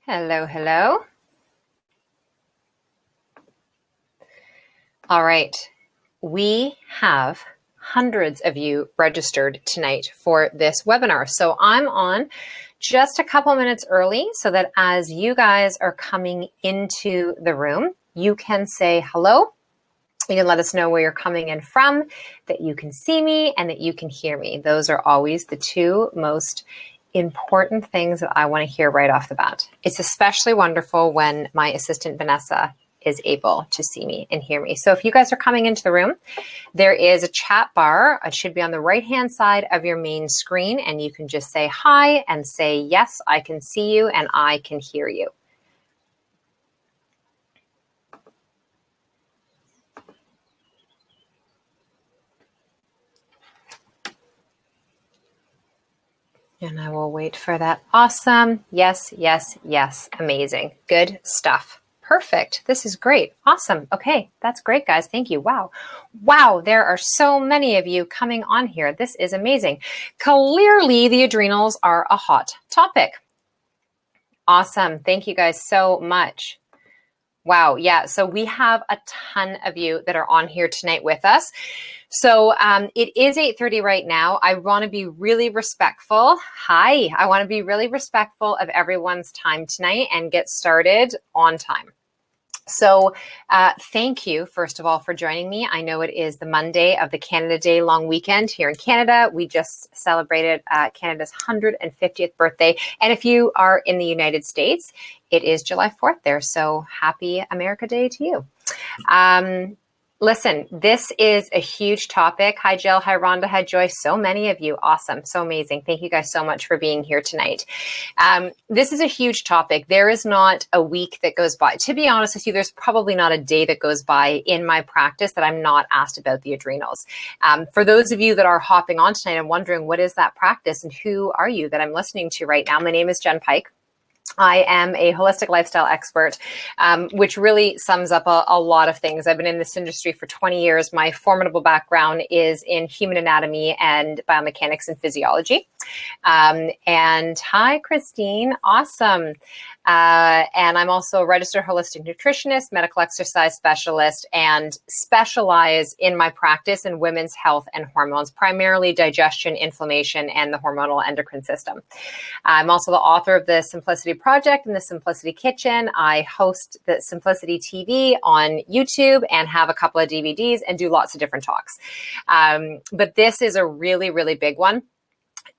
Hello, hello. All right, we have hundreds of you registered tonight for this webinar. So I'm on just a couple minutes early so that as you guys are coming into the room, you can say hello. You can let us know where you're coming in from, that you can see me and that you can hear me. Those are always the two most important things that I want to hear right off the bat. It's especially wonderful when my assistant Vanessa is able to see me and hear me. So if you guys are coming into the room, there is a chat bar. It should be on the right-hand side of your main screen, and you can just say hi and say, yes, I can see you and I can hear you. And I will wait for that. Awesome. Yes, yes, yes. Amazing. Good stuff. Perfect. This is great. Awesome. Okay. That's great, guys. Thank you. Wow. Wow. There are so many of you coming on here. This is amazing. Clearly, the adrenals are a hot topic. Awesome. Thank you guys so much. Wow. Yeah. So we have a ton of you that are on here tonight with us. So it is 8:30 right now. I want to be really respectful. Hi. I want to be really respectful of everyone's time tonight and get started on time. So thank you, first of all, for joining me. I know it is the Monday of the Canada Day long weekend here in Canada. We just celebrated Canada's 150th birthday. And if you are in the United States, it is July 4th there. So happy America Day to you. Listen, this is a huge topic. Hi, Jill. Hi, Rhonda. Hi, Joyce. So many of you. Awesome. So amazing. Thank you guys so much for being here tonight. This is a huge topic. There is not a week that goes by. To be honest with you, there's probably not a day that goes by in my practice that I'm not asked about the adrenals. For those of you that are hopping on tonight and wondering what is that practice and who are you that I'm listening to right now, my name is Jen Pike. I am a holistic lifestyle expert, which really sums up a lot of things. I've been in this industry for 20 years. My formidable background is in human anatomy and biomechanics and physiology. And hi, Christine. Awesome. And I'm also a registered holistic nutritionist, medical exercise specialist, and specialize in my practice in women's health and hormones, primarily digestion, inflammation, and the hormonal endocrine system. I'm also the author of the Simplicity Project and the Simplicity Kitchen. I host the Simplicity TV on YouTube and have a couple of DVDs and do lots of different talks. But this is a really, really big one.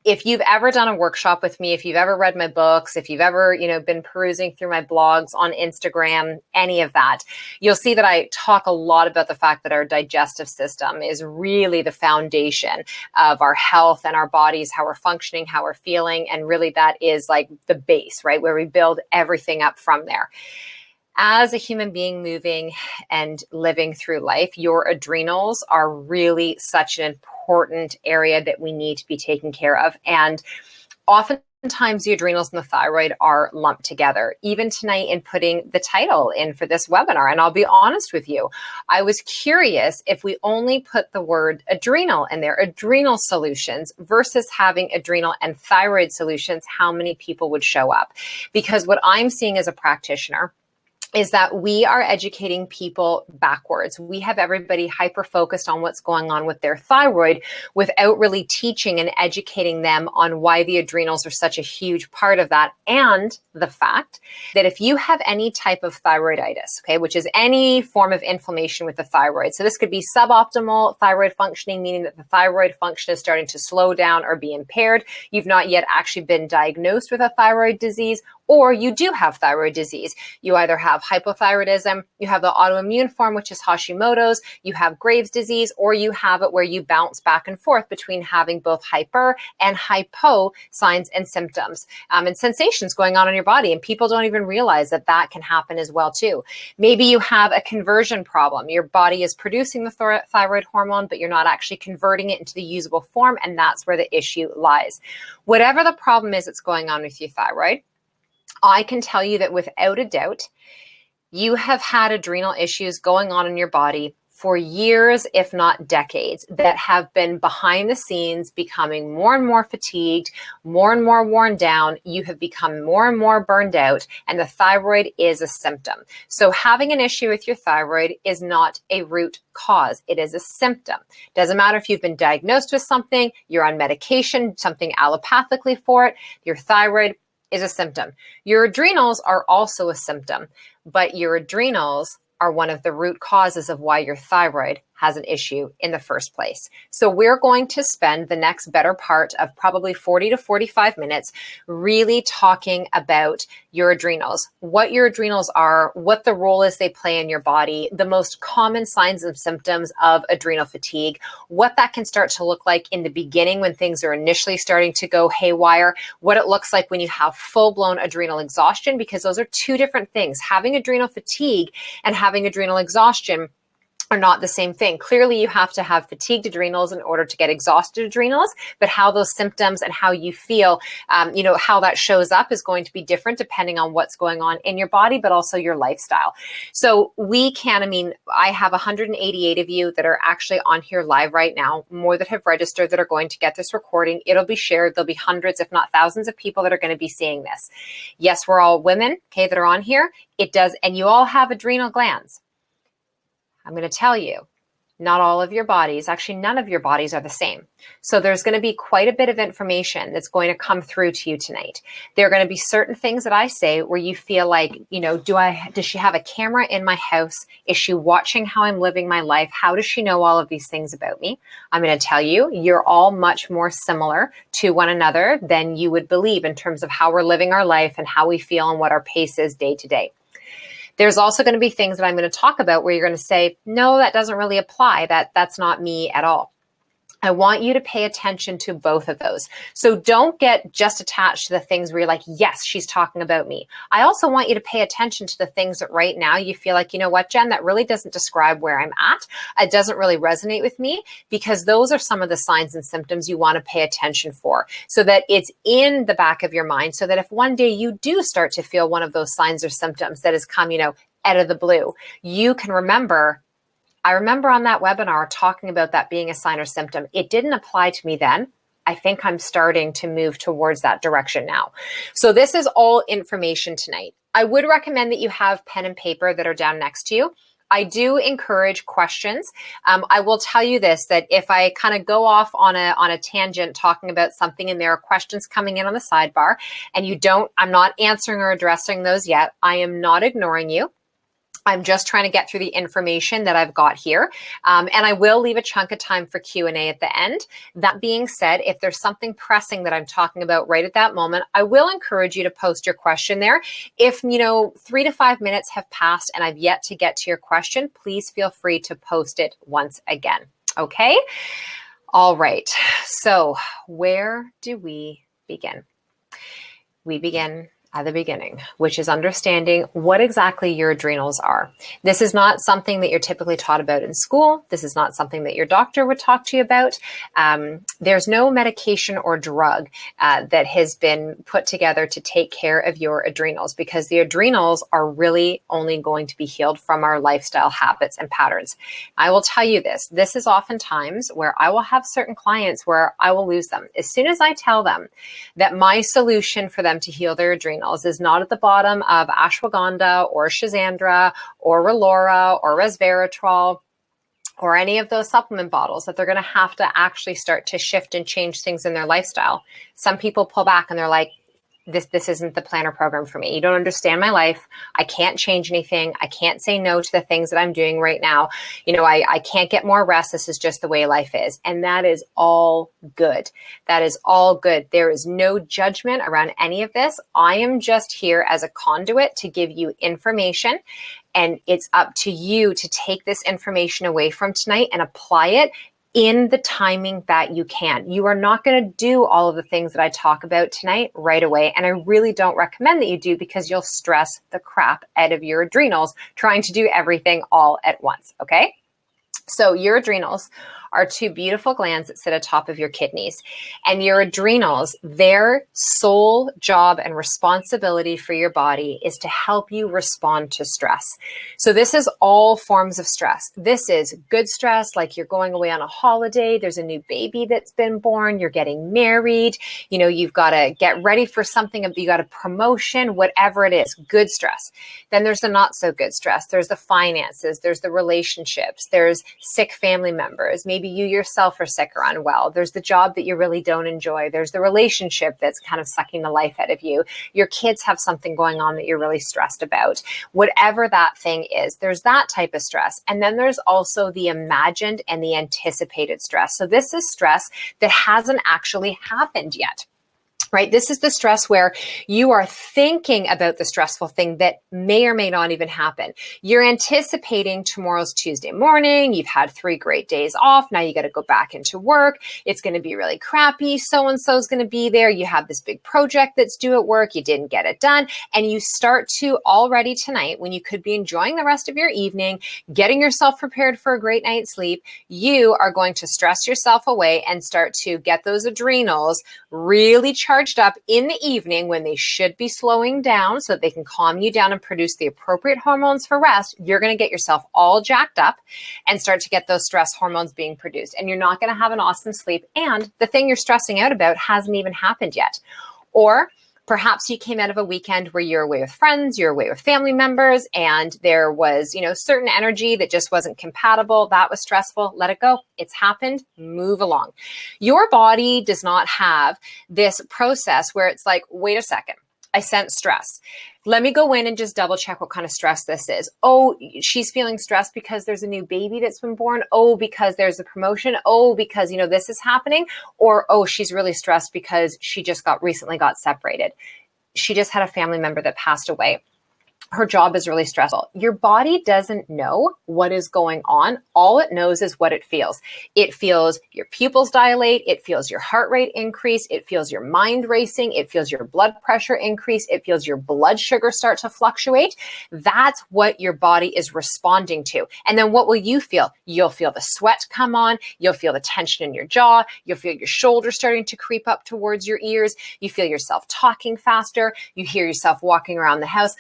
If you've ever done a workshop with me, if you've ever read my books, if you've ever, been perusing through my blogs on Instagram, any of that, you'll see that I talk a lot about the fact that our digestive system is really the foundation of our health and our bodies, how we're functioning, how we're feeling. And really that is like the base, right? Where we build everything up from there. As a human being moving and living through life, your adrenals are really such an important area that we need to be taken care of. And oftentimes the adrenals and the thyroid are lumped together. Even tonight in putting the title in for this webinar, and I'll be honest with you, I was curious if we only put the word adrenal in there, adrenal solutions versus having adrenal and thyroid solutions, how many people would show up? Because what I'm seeing as a practitioner is that we are educating people backwards. We have everybody hyper-focused on what's going on with their thyroid without really teaching and educating them on why the adrenals are such a huge part of that, and the fact that if you have any type of thyroiditis, okay, which is any form of inflammation with the thyroid, so this could be suboptimal thyroid functioning, meaning that the thyroid function is starting to slow down or be impaired. You've not yet actually been diagnosed with a thyroid disease, or you do have thyroid disease. You either have hypothyroidism, you have the autoimmune form, which is Hashimoto's, you have Graves' disease, or you have it where you bounce back and forth between having both hyper and hypo signs and symptoms and sensations going on in your body. And people don't even realize that that can happen as well too. Maybe you have a conversion problem. Your body is producing the thyroid hormone, but you're not actually converting it into the usable form. And that's where the issue lies. Whatever the problem is that's going on with your thyroid, I can tell you that without a doubt, you have had adrenal issues going on in your body for years, if not decades, that have been behind the scenes, becoming more and more fatigued, more and more worn down. You have become more and more burned out, and the thyroid is a symptom. So having an issue with your thyroid is not a root cause. It is a symptom. Doesn't matter if you've been diagnosed with something, you're on medication, something allopathically for it, your thyroid is a symptom. Your adrenals are also a symptom, but your adrenals are one of the root causes of why your thyroid has an issue in the first place. So we're going to spend the next better part of probably 40 to 45 minutes really talking about your adrenals, what your adrenals are, what the role is they play in your body, the most common signs and symptoms of adrenal fatigue, what that can start to look like in the beginning when things are initially starting to go haywire, what it looks like when you have full-blown adrenal exhaustion, because those are two different things. Having adrenal fatigue and having adrenal exhaustion are not the same thing. Clearly, you have to have fatigued adrenals in order to get exhausted adrenals, but how those symptoms and how you feel, how that shows up is going to be different depending on what's going on in your body, but also your lifestyle. So I have 188 of you that are actually on here live right now, more that have registered that are going to get this recording. It'll be shared. There'll be hundreds, if not thousands of people that are going to be seeing this. Yes, we're all women, okay, that are on here. It does, and you all have adrenal glands. I'm going to tell you, not all of your bodies, actually none of your bodies are the same. So there's going to be quite a bit of information that's going to come through to you tonight. There are going to be certain things that I say where you feel like, does she have a camera in my house? Is she watching how I'm living my life? How does she know all of these things about me? I'm going to tell you, you're all much more similar to one another than you would believe in terms of how we're living our life and how we feel and what our pace is day to day. There's also going to be things that I'm going to talk about where you're going to say, no, that doesn't really apply. That's not me at all. I want you to pay attention to both of those. So don't get just attached to the things where you're like, yes, she's talking about me. I also want you to pay attention to the things that right now you feel like, you know what, Jen, that really doesn't describe where I'm at. It doesn't really resonate with me, because those are some of the signs and symptoms you want to pay attention for, so that it's in the back of your mind, so that if one day you do start to feel one of those signs or symptoms that has come, out of the blue, you can remember, I remember on that webinar talking about that being a sign or symptom. It didn't apply to me then. I think I'm starting to move towards that direction now. So this is all information tonight. I would recommend that you have pen and paper that are down next to you. I do encourage questions. I will tell you this, that if I kind of go off on a tangent talking about something and there are questions coming in on the sidebar and I'm not answering or addressing those yet, I am not ignoring you. I'm just trying to get through the information that I've got here. And I will leave a chunk of time for Q&A at the end. That being said, if there's something pressing that I'm talking about right at that moment, I will encourage you to post your question there. If, 3 to 5 minutes have passed and I've yet to get to your question, please feel free to post it once again. Okay? All right. So where do we begin? We begin at the beginning, which is understanding what exactly your adrenals are. This is not something that you're typically taught about in school. This is not something that your doctor would talk to you about. There's no medication or drug that has been put together to take care of your adrenals, because the adrenals are really only going to be healed from our lifestyle habits and patterns. I will tell you this. This is oftentimes where I will have certain clients where I will lose them. As soon as I tell them that my solution for them to heal their adrenals is not at the bottom of ashwagandha or schizandra or relora or resveratrol or any of those supplement bottles, that they're going to have to actually start to shift and change things in their lifestyle. Some people pull back and they're like, this isn't the planner program for me. You don't understand my life. I can't change anything. I can't say no to the things that I'm doing right now. I can't get more rest. This is just the way life is. And that is all good. That is all good. There is no judgment around any of this. I am just here as a conduit to give you information. And it's up to you to take this information away from tonight and apply it in the timing that you can. You are not going to do all of the things that I talk about tonight right away. And I really don't recommend that you do, because you'll stress the crap out of your adrenals trying to do everything all at once. Okay? So your adrenals are two beautiful glands that sit atop of your kidneys. And your adrenals, their sole job and responsibility for your body is to help you respond to stress. So this is all forms of stress. This is good stress, like you're going away on a holiday, there's a new baby that's been born, you're getting married, you've got to get ready for something, you got a promotion, whatever it is, good stress. Then there's the not so good stress. There's the finances, there's the relationships, there's sick family members, maybe you yourself are sick or unwell. There's the job that you really don't enjoy. There's the relationship that's kind of sucking the life out of you. Your kids have something going on that you're really stressed about. Whatever that thing is, there's that type of stress. And then there's also the imagined and the anticipated stress. So this is stress that hasn't actually happened yet. Right? This is the stress where you are thinking about the stressful thing that may or may not even happen. You're anticipating tomorrow's Tuesday morning. You've had 3 great days off. Now you got to go back into work. It's going to be really crappy. So-and-so is going to be there. You have this big project that's due at work. You didn't get it done. And you start to already tonight, when you could be enjoying the rest of your evening, getting yourself prepared for a great night's sleep, you are going to stress yourself away and start to get those adrenals really charged up in the evening when they should be slowing down so that they can calm you down and produce the appropriate hormones for rest. You're going to get yourself all jacked up and start to get those stress hormones being produced. And you're not going to have an awesome sleep. And the thing you're stressing out about hasn't even happened yet. Or perhaps you came out of a weekend where you're away with friends, you're away with family members, and there was, certain energy that just wasn't compatible. That was stressful. Let it go. It's happened. Move along. Your body does not have this process where it's like, wait a second, I sense stress. Let me go in and just double check what kind of stress this is. Oh, she's feeling stressed because there's a new baby that's been born. Oh, because there's a promotion. Oh, because, this is happening. Or, oh, she's really stressed because she just recently got separated. She just had a family member that passed away. Her job is really stressful. Your body doesn't know what is going on. All it knows is what it feels. It feels your pupils dilate. It feels your heart rate increase. It feels your mind racing. It feels your blood pressure increase. It feels your blood sugar start to fluctuate. That's what your body is responding to. And then what will you feel? You'll feel the sweat come on. You'll feel the tension in your jaw. You'll feel your shoulders starting to creep up towards your ears. You feel yourself talking faster. You hear yourself walking around the house.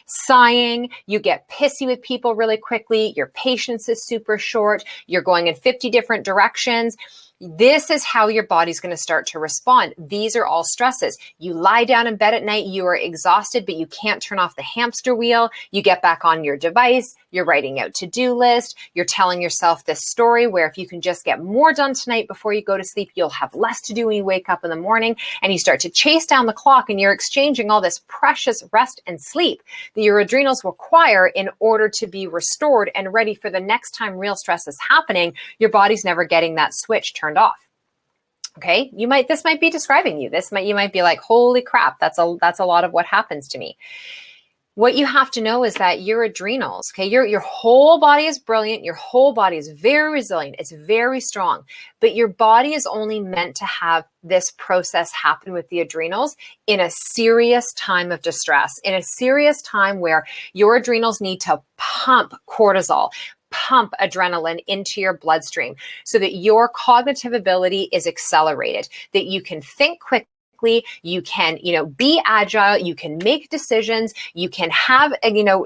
Sighing, you get pissy with people really quickly, your patience is super short, you're going in 50 different directions. This is how your body's going to start to respond. These are all stresses. You lie down in bed at night, you are exhausted, but you can't turn off the hamster wheel. You get back on your device, you're writing out to-do list, you're telling yourself this story where if you can just get more done tonight before you go to sleep, you'll have less to do when you wake up in the morning, and you start to chase down the clock and you're exchanging all this precious rest and sleep that your adrenals require in order to be restored and ready for the next time real stress is happening. Your body's never getting that switch turned off. Okay, this might be describing you. You might be like, holy crap, that's a lot of what happens to me. What you have to know is that your adrenals, okay, your whole body is brilliant. Your whole body is very resilient. It's very strong, but your body is only meant to have this process happen with the adrenals in a serious time of distress, in a serious time where your adrenals need to pump cortisol, pump adrenaline into your bloodstream so that your cognitive ability is accelerated, that you can think quickly, you can, be agile, you can make decisions, you can have,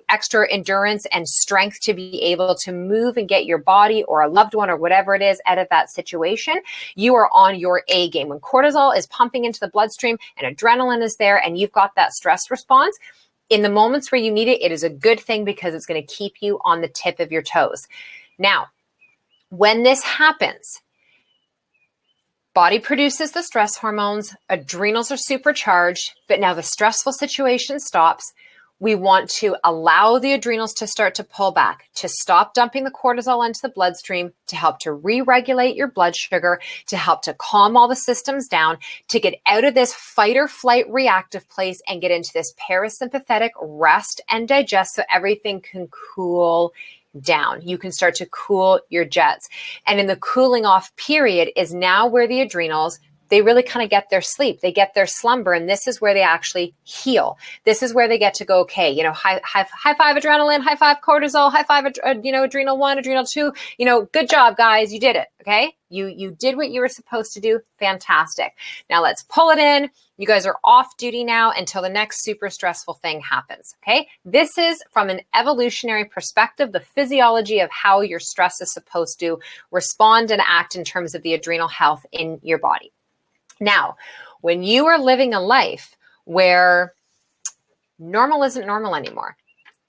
extra endurance and strength to be able to move and get your body or a loved one or whatever it is out of that situation. You are on your A game. When cortisol is pumping into the bloodstream and adrenaline is there and you've got that stress response, in the moments where you need it, it is a good thing because it's going to keep you on the tip of your toes. Now, when this happens, body produces the stress hormones, adrenals are supercharged, but now the stressful situation stops. We want to allow the adrenals to start to pull back, to stop dumping the cortisol into the bloodstream, to help to re-regulate your blood sugar, to help to calm all the systems down, to get out of this fight or flight reactive place and get into this parasympathetic rest and digest so everything can cool down. You can start to cool your jets. And in the cooling off period is now where the adrenals they really kind of get their sleep, they get their slumber, and this is where they actually heal. This is where they get to go, okay, high five adrenaline, high five cortisol, high five, adrenal 1, adrenal 2, good job, guys, you did it, okay? You did what you were supposed to do, fantastic. Now let's pull it in. You guys are off duty now until the next super stressful thing happens, okay? This is from an evolutionary perspective, the physiology of how your stress is supposed to respond and act in terms of the adrenal health in your body. Now, when you are living a life where normal isn't normal anymore,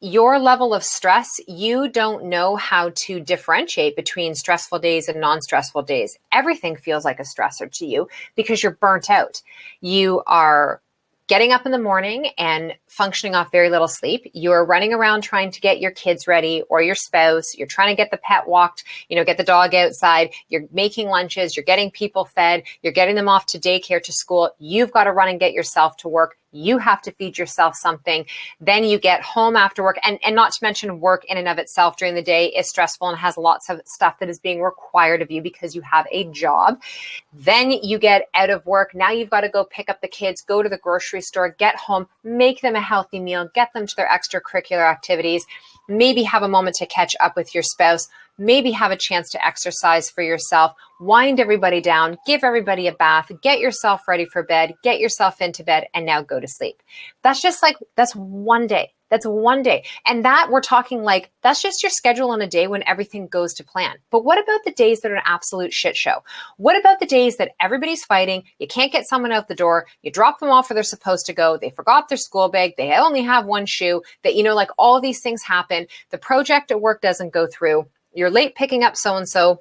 your level of stress, you don't know how to differentiate between stressful days and non-stressful days. Everything feels like a stressor to you because you're burnt out. You are getting up in the morning and functioning off very little sleep. You're running around trying to get your kids ready or your spouse. You're trying to get the pet walked, get the dog outside. You're making lunches. You're getting people fed. You're getting them off to daycare, to school. You've got to run and get yourself to work. You have to feed yourself something. Then you get home after work. And not to mention work in and of itself during the day is stressful and has lots of stuff that is being required of you because you have a job. Then you get out of work. Now you've got to go pick up the kids, go to the grocery store, get home, make them a healthy meal, get them to their extracurricular activities, maybe have a moment to catch up with your spouse, maybe have a chance to exercise for yourself, wind everybody down, give everybody a bath, get yourself ready for bed, get yourself into bed, and now go to sleep. That's one day. That's one day. And that we're talking that's just your schedule on a day when everything goes to plan. But what about the days that are an absolute shit show? What about the days that everybody's fighting? You can't get someone out the door. You drop them off where they're supposed to go. They forgot their school bag. They only have one shoe. That, all these things happen. The project at work doesn't go through. You're late picking up so-and-so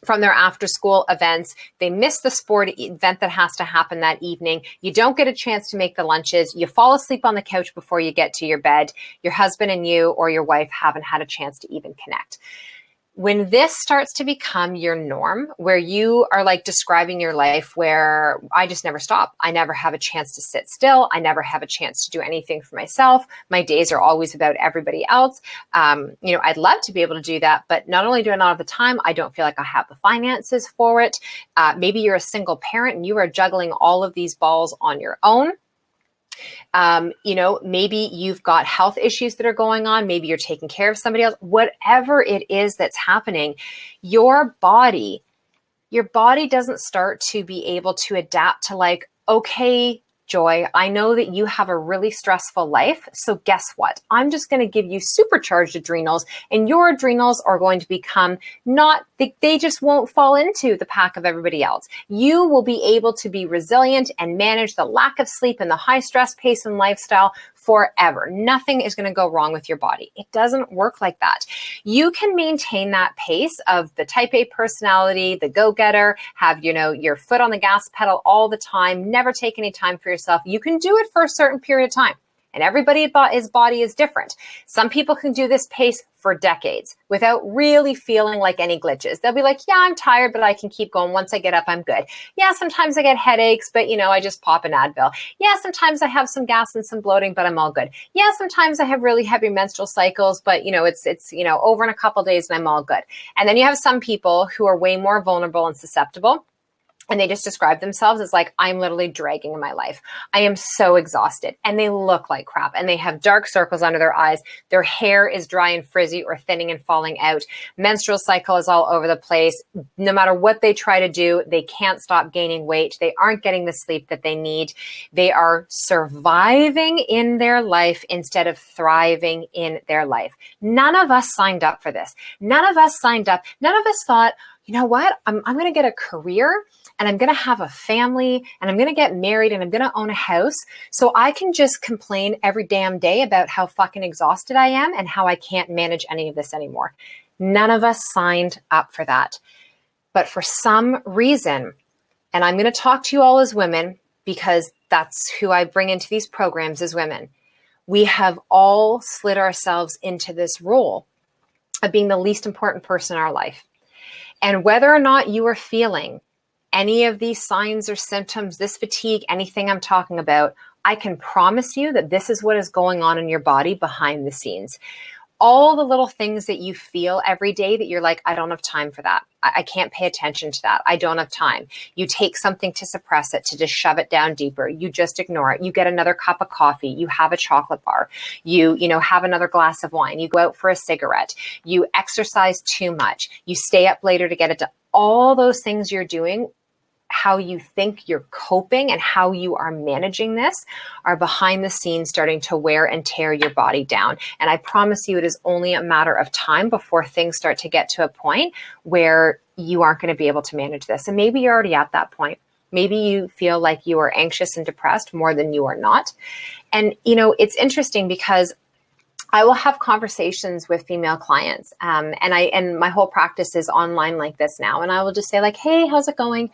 from their after school events. They miss the sport event that has to happen that evening. You don't get a chance to make the lunches. You fall asleep on the couch before you get to your bed. Your husband and you or your wife haven't had a chance to even connect. When this starts to become your norm, where you are describing your life where I just never stop. I never have a chance to sit still. I never have a chance to do anything for myself. My days are always about everybody else. I'd love to be able to do that, but not only do I not have the time, I don't feel like I have the finances for it. Maybe you're a single parent and you are juggling all of these balls on your own. Maybe you've got health issues that are going on. Maybe you're taking care of somebody else. Whatever it is that's happening, your body doesn't start to be able to adapt to okay, Joy, I know that you have a really stressful life. So guess what? I'm just going to give you supercharged adrenals, and your adrenals are going to become they just won't fall into the pack of everybody else. You will be able to be resilient and manage the lack of sleep and the high stress pace and lifestyle forever. Nothing is going to go wrong with your body. It doesn't work like that. You can maintain that pace of the type A personality, the go-getter, have, your foot on the gas pedal all the time, never take any time for yourself. You can do it for a certain period of time. And everybody's body is different. Some people can do this pace for decades without really feeling like any glitches. They'll be like, yeah, I'm tired, but I can keep going. Once I get up, I'm good. Yeah, sometimes I get headaches, but I just pop an Advil. Yeah, sometimes I have some gas and some bloating, but I'm all good. Yeah, sometimes I have really heavy menstrual cycles, but it's over in a couple of days and I'm all good. And then you have some people who are way more vulnerable and susceptible. And they just describe themselves as I'm literally dragging in my life. I am so exhausted. And they look like crap. And they have dark circles under their eyes. Their hair is dry and frizzy or thinning and falling out. Menstrual cycle is all over the place. No matter what they try to do, they can't stop gaining weight. They aren't getting the sleep that they need. They are surviving in their life instead of thriving in their life. None of us signed up for this. None of us signed up. None of us thought, you know what? I'm going to get a career and I'm going to have a family and I'm going to get married and I'm going to own a house so I can just complain every damn day about how fucking exhausted I am and how I can't manage any of this anymore. None of us signed up for that. But for some reason, and I'm going to talk to you all as women because that's who I bring into these programs as women, we have all slid ourselves into this role of being the least important person in our life. And whether or not you are feeling any of these signs or symptoms, this fatigue, anything I'm talking about, I can promise you that this is what is going on in your body behind the scenes. all the little things that you feel every day that you're like, I don't have time for that. I can't pay attention to that. I don't have time. You take something to suppress it, to just shove it down deeper. You just ignore it. You get another cup of coffee. You have a chocolate bar. You have another glass of wine. You go out for a cigarette. You exercise too much. You stay up later to get it done. All those things you're doing, how you think you're coping and how you are managing this are behind the scenes starting to wear and tear your body down. And I promise you, it is only a matter of time before things start to get to a point where you aren't going to be able to manage this. And maybe you're already at that point. Maybe you feel like you are anxious and depressed more than you are not. And, it's interesting because I will have conversations with female clients, and my whole practice is online like this now. And I will just say like, hey, how's it going?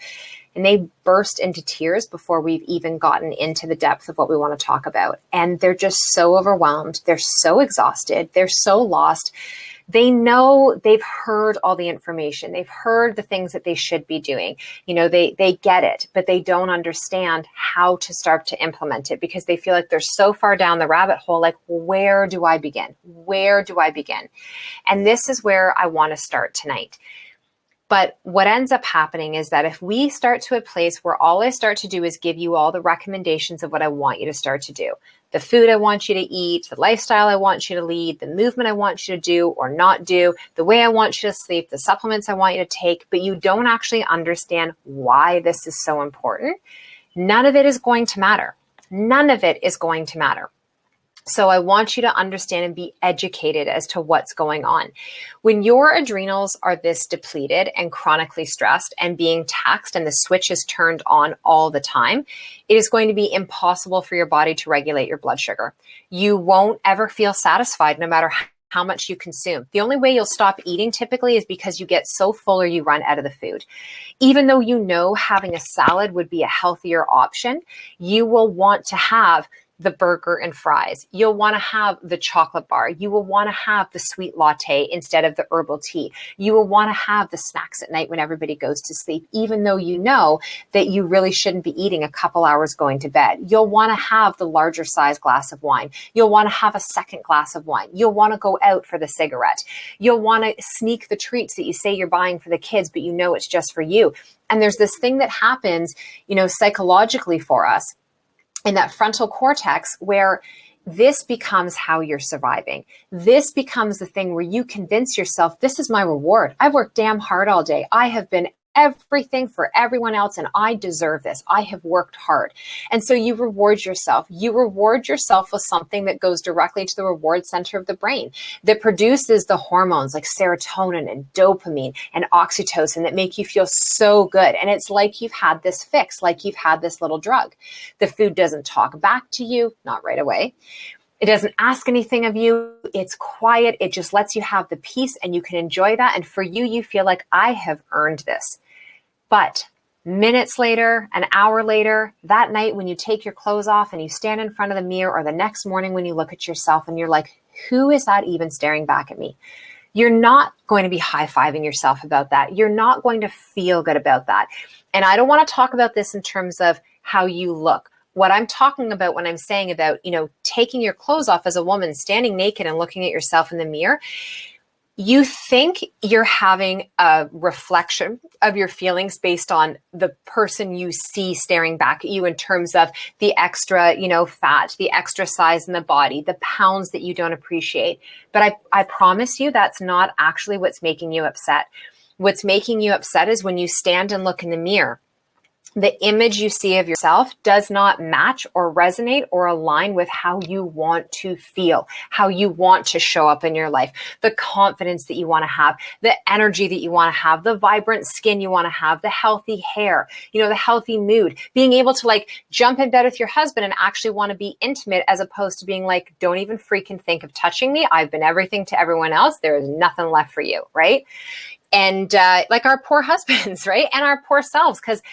And they burst into tears before we've even gotten into the depth of what we want to talk about. And they're just so overwhelmed. They're so exhausted. They're so lost. They know they've heard all the information. They've heard the things that they should be doing. They get it, but they don't understand how to start to implement it because they feel like they're so far down the rabbit hole. Like, where do I begin? Where do I begin? And this is where I want to start tonight. But what ends up happening is that if we start to a place where all I start to do is give you all the recommendations of what I want you to start to do, the food I want you to eat, the lifestyle I want you to lead, the movement I want you to do or not do, the way I want you to sleep, the supplements I want you to take, but you don't actually understand why this is so important, none of it is going to matter. None of it is going to matter. So I want you to understand and be educated as to what's going on. When your adrenals are this depleted and chronically stressed and being taxed and the switch is turned on all the time, it is going to be impossible for your body to regulate your blood sugar. You won't ever feel satisfied no matter how much you consume. The only way you'll stop eating typically is because you get so full or you run out of the food. Even though having a salad would be a healthier option, you will want to have the burger and fries. You'll want to have the chocolate bar. You will want to have the sweet latte instead of the herbal tea. You will want to have the snacks at night when everybody goes to sleep, even though you know that you really shouldn't be eating a couple hours going to bed. You'll want to have the larger size glass of wine. You'll want to have a second glass of wine. You'll want to go out for the cigarette. You'll want to sneak the treats that you say you're buying for the kids, but you know it's just for you. And there's this thing that happens, psychologically for us, in that frontal cortex where this becomes how you're surviving. This becomes the thing where you convince yourself, this is my reward. I've worked damn hard all day. I have been everything for everyone else and I deserve this. I have worked hard. And so you reward yourself. You reward yourself with something that goes directly to the reward center of the brain that produces the hormones like serotonin and dopamine and oxytocin that make you feel so good. And it's like you've had this fix, like you've had this little drug. The food doesn't talk back to you, not right away. It doesn't ask anything of you. It's quiet. It just lets you have the peace and you can enjoy that. And for you, you feel like I have earned this. But minutes later, an hour later, that night when you take your clothes off and you stand in front of the mirror, or the next morning when you look at yourself and you're like, who is that even staring back at me? You're not going to be high-fiving yourself about that. You're not going to feel good about that. And I don't want to talk about this in terms of how you look. What I'm talking about when I'm saying about, taking your clothes off as a woman, standing naked and looking at yourself in the mirror, you think you're having a reflection of your feelings based on the person you see staring back at you in terms of the extra, fat, the extra size in the body, the pounds that you don't appreciate. But I promise you that's not actually what's making you upset. What's making you upset is when you stand and look in the mirror. The image you see of yourself does not match or resonate or align with how you want to feel, how you want to show up in your life, the confidence that you want to have, the energy that you want to have, the vibrant skin you want to have, the healthy hair, the healthy mood, being able to jump in bed with your husband and actually want to be intimate as opposed to being like, don't even freaking think of touching me. I've been everything to everyone else. There is nothing left for you, right? And like our poor husbands, right? And our poor selves, because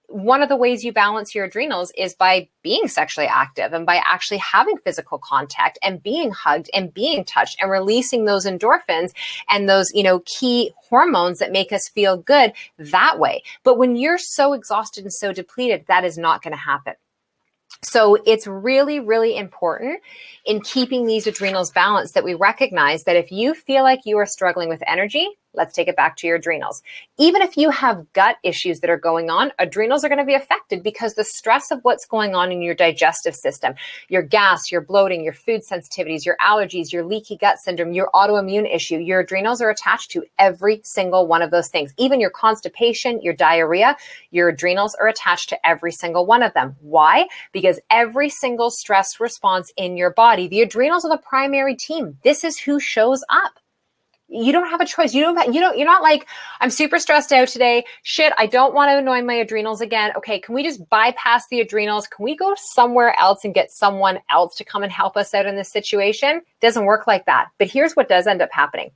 one of the ways you balance your adrenals is by being sexually active and by actually having physical contact and being hugged and being touched and releasing those endorphins and those, key hormones that make us feel good that way. But when you're so exhausted and so depleted, that is not going to happen. So it's really, really important in keeping these adrenals balanced that we recognize that if you feel like you are struggling with energy, let's take it back to your adrenals. Even if you have gut issues that are going on, adrenals are going to be affected because the stress of what's going on in your digestive system, your gas, your bloating, your food sensitivities, your allergies, your leaky gut syndrome, your autoimmune issue, your adrenals are attached to every single one of those things. Even your constipation, your diarrhea, your adrenals are attached to every single one of them. Why? Because every single stress response in your body, the adrenals are the primary team. This is who shows up. You don't have a choice. You're not like, I'm super stressed out today. Shit, I don't want to annoy my adrenals again. Okay, can we just bypass the adrenals? Can we go somewhere else and get someone else to come and help us out in this situation? It doesn't work like that. But here's what does end up happening.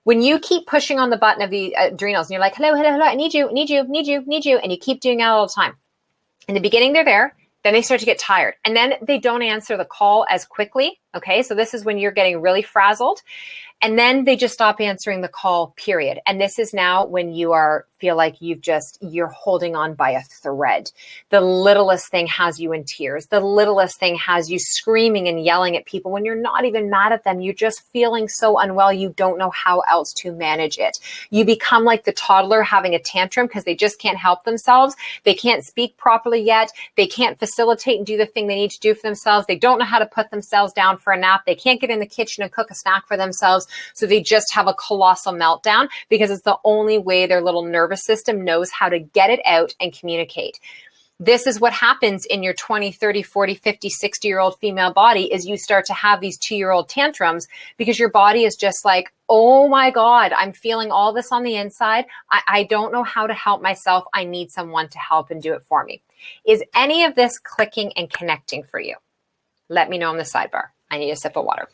When you keep pushing on the button of the adrenals and you're like, hello, hello, hello, I need you, need you, need you, need you. And you keep doing that all the time. In the beginning, they're there. Then they start to get tired. And then they don't answer the call as quickly. Okay, so this is when you're getting really frazzled. And then they just stop answering the call, period. And this is now when you feel like you're holding on by a thread. The littlest thing has you in tears. The littlest thing has you screaming and yelling at people when you're not even mad at them. You're just feeling so unwell. You don't know how else to manage it. You become like the toddler having a tantrum because they just can't help themselves. They can't speak properly yet. They can't facilitate and do the thing they need to do for themselves. They don't know how to put themselves down for a nap. They can't get in the kitchen and cook a snack for themselves. So they just have a colossal meltdown because it's the only way their little nervous system knows how to get it out and communicate. This is what happens in your 20, 30, 40, 50, 60-year-old female body is you start to have these 2-year-old tantrums because your body is just like, oh my God, I'm feeling all this on the inside. I don't know how to help myself. I need someone to help and do it for me. Is any of this clicking and connecting for you? Let me know on the sidebar. I need a sip of water.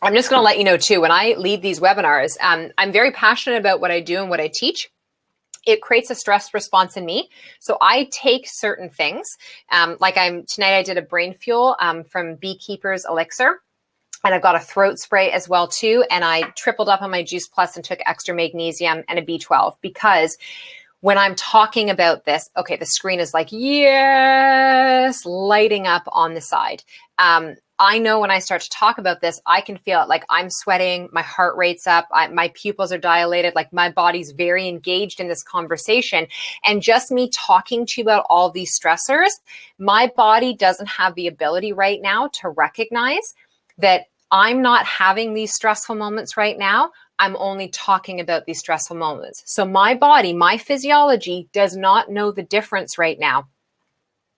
I'm just going to let you know too, when I lead these webinars, I'm very passionate about what I do and what I teach. It creates a stress response in me. So I take certain things, tonight I did a brain fuel from Beekeeper's Elixir. And I've got a throat spray as well too. And I tripled up on my Juice Plus and took extra magnesium and a B12 because when I'm talking about this, okay, the screen is like, yes, lighting up on the side. I know when I start to talk about this, I can feel it. Like I'm sweating, my heart rate's up, my pupils are dilated, like my body's very engaged in this conversation. And just me talking to you about all these stressors, my body doesn't have the ability right now to recognize that I'm not having these stressful moments right now. I'm only talking about these stressful moments. So my body, my physiology does not know the difference right now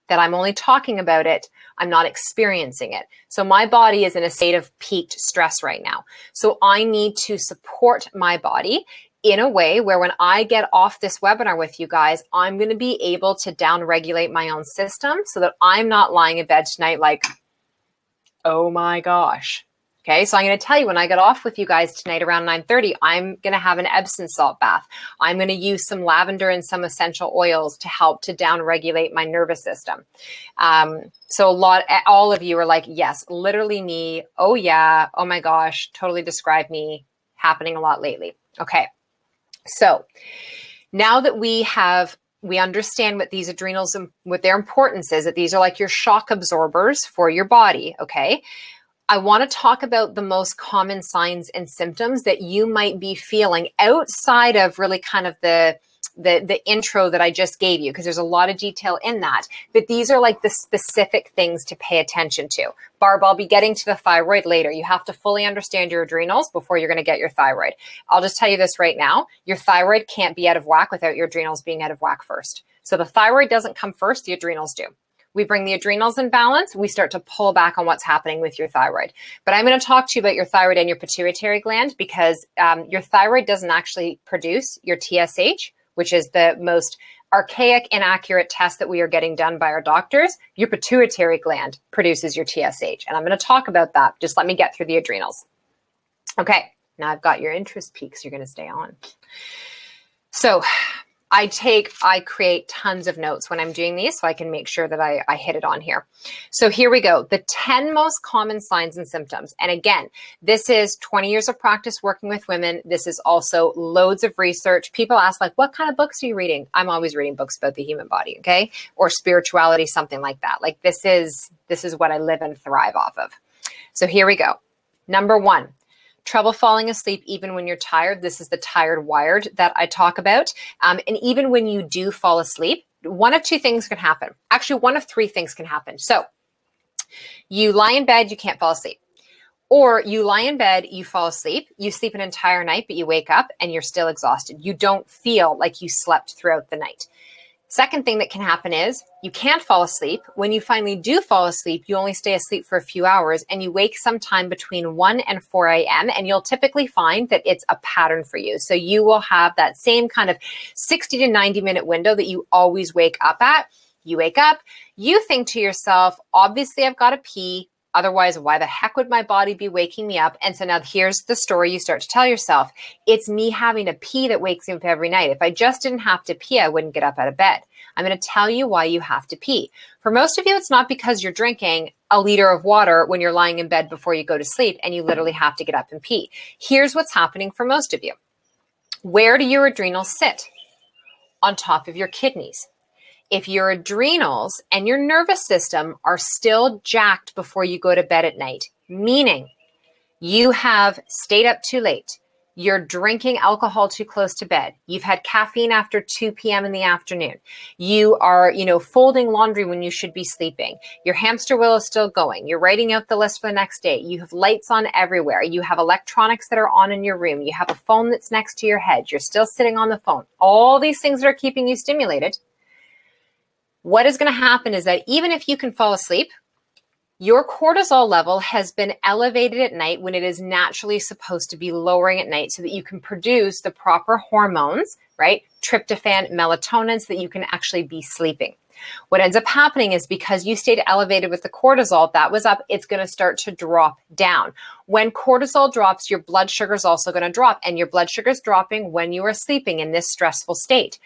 that I'm only talking about it. I'm not experiencing it. So my body is in a state of peaked stress right now. So I need to support my body in a way where when I get off this webinar with you guys, I'm going to be able to downregulate my own system so that I'm not lying in bed tonight like, oh my gosh. Okay, so I'm going to tell you when I get off with you guys tonight around 9:30, I'm going to have an Epsom salt bath. I'm going to use some lavender and some essential oils to help to downregulate my nervous system. So all of you are like, yes, literally me. Oh yeah. Oh my gosh. Totally describe me. Happening a lot lately. Okay. So now that we understand what these adrenals and what their importance is, that these are like your shock absorbers for your body. Okay. I want to talk about the most common signs and symptoms that you might be feeling outside of really kind of the intro that I just gave you, because there's a lot of detail in that. But these are like the specific things to pay attention to. Barb, I'll be getting to the thyroid later. You have to fully understand your adrenals before you're going to get your thyroid. I'll just tell you this right now. Your thyroid can't be out of whack without your adrenals being out of whack first. So the thyroid doesn't come first, the adrenals do. We bring the adrenals in balance, we start to pull back on what's happening with your thyroid. But I'm going to talk to you about your thyroid and your pituitary gland because your thyroid doesn't actually produce your TSH, which is the most archaic, inaccurate test that we are getting done by our doctors. Your pituitary gland produces your TSH. And I'm going to talk about that. Just let me get through the adrenals. Okay, now I've got your interest peaks. You're going to stay on. So I create tons of notes when I'm doing these so I can make sure that I hit it on here. So here we go. The 10 most common signs and symptoms. And again, this is 20 years of practice working with women. This is also loads of research. People ask like, what kind of books are you reading? I'm always reading books about the human body, okay? Or spirituality, something like that. Like this is what I live and thrive off of. So here we go. Number 1. Trouble falling asleep even when you're tired. This is the tired wired that I talk about. And even when you do fall asleep, one of 2 things can happen. Actually, one of 3 things can happen. So you lie in bed, you can't fall asleep. Or you lie in bed, you fall asleep, you sleep an entire night, but you wake up and you're still exhausted. You don't feel like you slept throughout the night. Second thing that can happen is you can't fall asleep. When you finally do fall asleep, you only stay asleep for a few hours and you wake sometime between 1 and 4 a.m. and you'll typically find that it's a pattern for you. So you will have that same kind of 60 to 90 minute window that you always wake up at. You wake up, you think to yourself, obviously I've got to pee. Otherwise, why the heck would my body be waking me up? And so now here's the story you start to tell yourself. It's me having to pee that wakes me up every night. If I just didn't have to pee, I wouldn't get up out of bed. I'm going to tell you why you have to pee. For most of you, it's not because you're drinking a liter of water when you're lying in bed before you go to sleep and you literally have to get up and pee. Here's what's happening for most of you. Where do your adrenals sit? On top of your kidneys. If your adrenals and your nervous system are still jacked before you go to bed at night, meaning you have stayed up too late, you're drinking alcohol too close to bed, you've had caffeine after 2 p.m. in the afternoon, you are, folding laundry when you should be sleeping, your hamster wheel is still going, you're writing out the list for the next day, you have lights on everywhere, you have electronics that are on in your room, you have a phone that's next to your head, you're still sitting on the phone, all these things that are keeping you stimulated. What is going to happen is that even if you can fall asleep, your cortisol level has been elevated at night when it is naturally supposed to be lowering at night so that you can produce the proper hormones, right? Tryptophan, melatonin, so that you can actually be sleeping. What ends up happening is because you stayed elevated with the cortisol, that was up, it's going to start to drop down. When cortisol drops, your blood sugar is also going to drop, and your blood sugar is dropping when you are sleeping in this stressful state.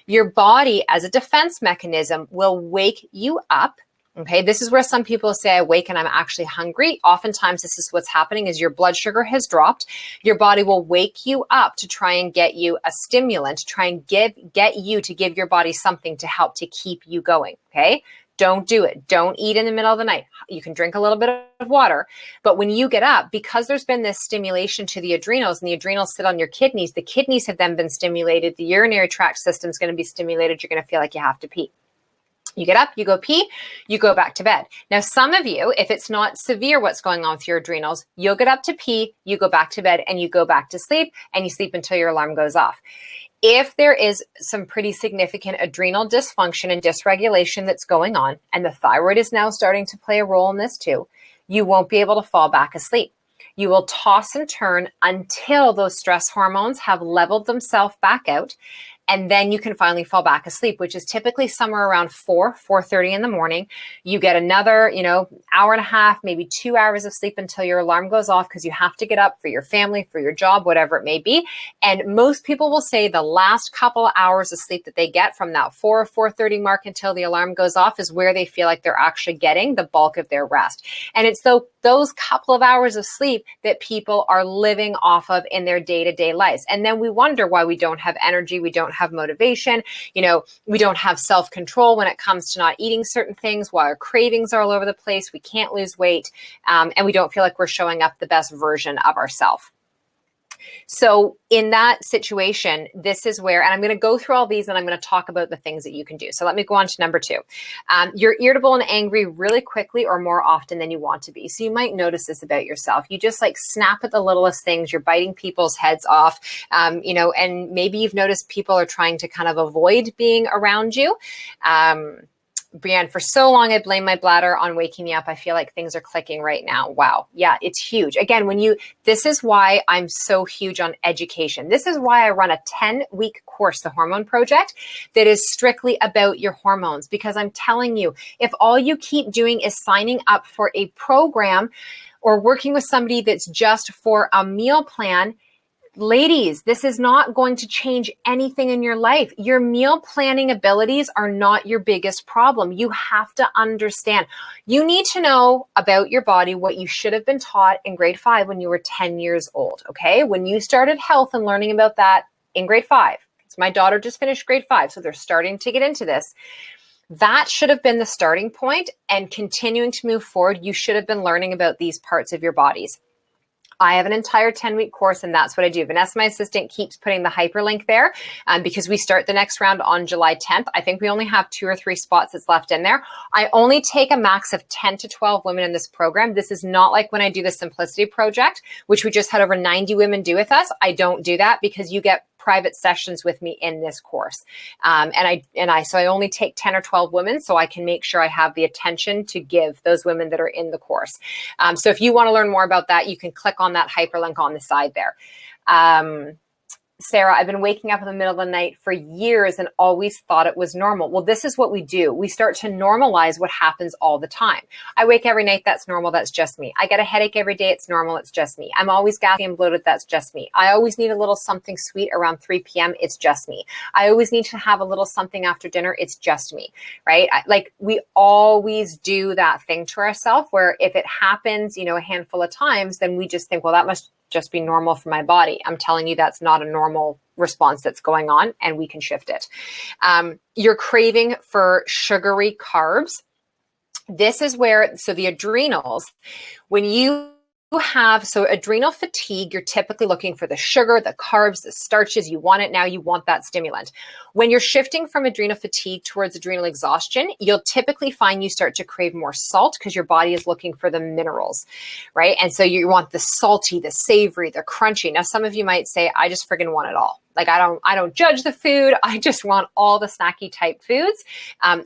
Your body, as a defense mechanism, will wake you up. Okay, this is where some people say, I wake and I'm actually hungry. Oftentimes, this is what's happening is your blood sugar has dropped. Your body will wake you up to try and get you a stimulant, try and get you to give your body something to help to keep you going, okay? Don't do it. Don't eat in the middle of the night. You can drink a little bit of water. But when you get up, because there's been this stimulation to the adrenals, and the adrenals sit on your kidneys, the kidneys have then been stimulated. The urinary tract system is going to be stimulated. You're going to feel like you have to pee. You get up, you go pee, you go back to bed. Now, some of you, if it's not severe what's going on with your adrenals, you'll get up to pee, you go back to bed, and you go back to sleep, and you sleep until your alarm goes off. If there is some pretty significant adrenal dysfunction and dysregulation that's going on, and the thyroid is now starting to play a role in this too, you won't be able to fall back asleep. You will toss and turn until those stress hormones have leveled themselves back out. And then you can finally fall back asleep, which is typically somewhere around 4:30 in the morning. You get another, hour and a half, maybe 2 hours of sleep until your alarm goes off because you have to get up for your family, for your job, whatever it may be. And most people will say the last couple of hours of sleep that they get from that 4:30 mark until the alarm goes off is where they feel like they're actually getting the bulk of their rest. And it's those couple of hours of sleep that people are living off of in their day-to-day lives. And then we wonder why we don't have energy, we don't have motivation, we don't have self-control when it comes to not eating certain things, why our cravings are all over the place, we can't lose weight, and we don't feel like we're showing up the best version of ourselves. So in that situation, this is where, and I'm going to go through all these and I'm going to talk about the things that you can do. So let me go on to number 2. You're irritable and angry really quickly or more often than you want to be. So you might notice this about yourself. You just snap at the littlest things. You're biting people's heads off, and maybe you've noticed people are trying to kind of avoid being around you. Brianne, for so long, I blame my bladder on waking me up. I feel like things are clicking right now. Wow. Yeah, it's huge. Again, this is why I'm so huge on education. This is why I run a 10-week course, the Hormone Project, that is strictly about your hormones. Because I'm telling you, if all you keep doing is signing up for a program or working with somebody that's just for a meal plan, Ladies, this is not going to change anything in your life. Your meal planning abilities are not your biggest problem. You have to understand. You need to know about your body what you should have been taught in grade 5 when you were 10 years old, okay? When you started health and learning about that in grade 5. So my daughter just finished grade 5, so they're starting to get into this. That should have been the starting point, and continuing to move forward, you should have been learning about these parts of your bodies. I have an entire 10-week course, and that's what I do. Vanessa, my assistant, keeps putting the hyperlink there because we start the next round on July 10th. I think we only have 2 or 3 spots that's left in there. I only take a max of 10 to 12 women in this program. This is not like when I do the Simplicity Project, which we just had over 90 women do with us. I don't do that because you get private sessions with me in this course. So I only take 10 or 12 women so I can make sure I have the attention to give those women that are in the course. So if you want to learn more about that, you can click on that hyperlink on the side there. Sarah, I've been waking up in the middle of the night for years and always thought it was normal. Well, this is what we do. We start to normalize what happens all the time. I wake every night, that's normal, that's just me. I get a headache every day, it's normal, it's just me. I'm always gassy and bloated, that's just me. I always need a little something sweet around 3 p.m., it's just me. I always need to have a little something after dinner, it's just me, right? We always do that thing to ourselves where if it happens, a handful of times, then we just think, well, that must just be normal for my body. I'm telling you, that's not a normal response that's going on, and we can shift it. You're craving for sugary carbs. This is where, so the adrenals, when you have, so adrenal fatigue, you're typically looking for the sugar, the carbs, the starches. You want it now, you want that stimulant. When you're shifting from adrenal fatigue towards adrenal exhaustion, you'll typically find you start to crave more salt because your body is looking for the minerals, right? And so you want the salty, the savory, the crunchy. Now, some of you might say, I just friggin' want it all. I don't judge the food. I just want all the snacky type foods.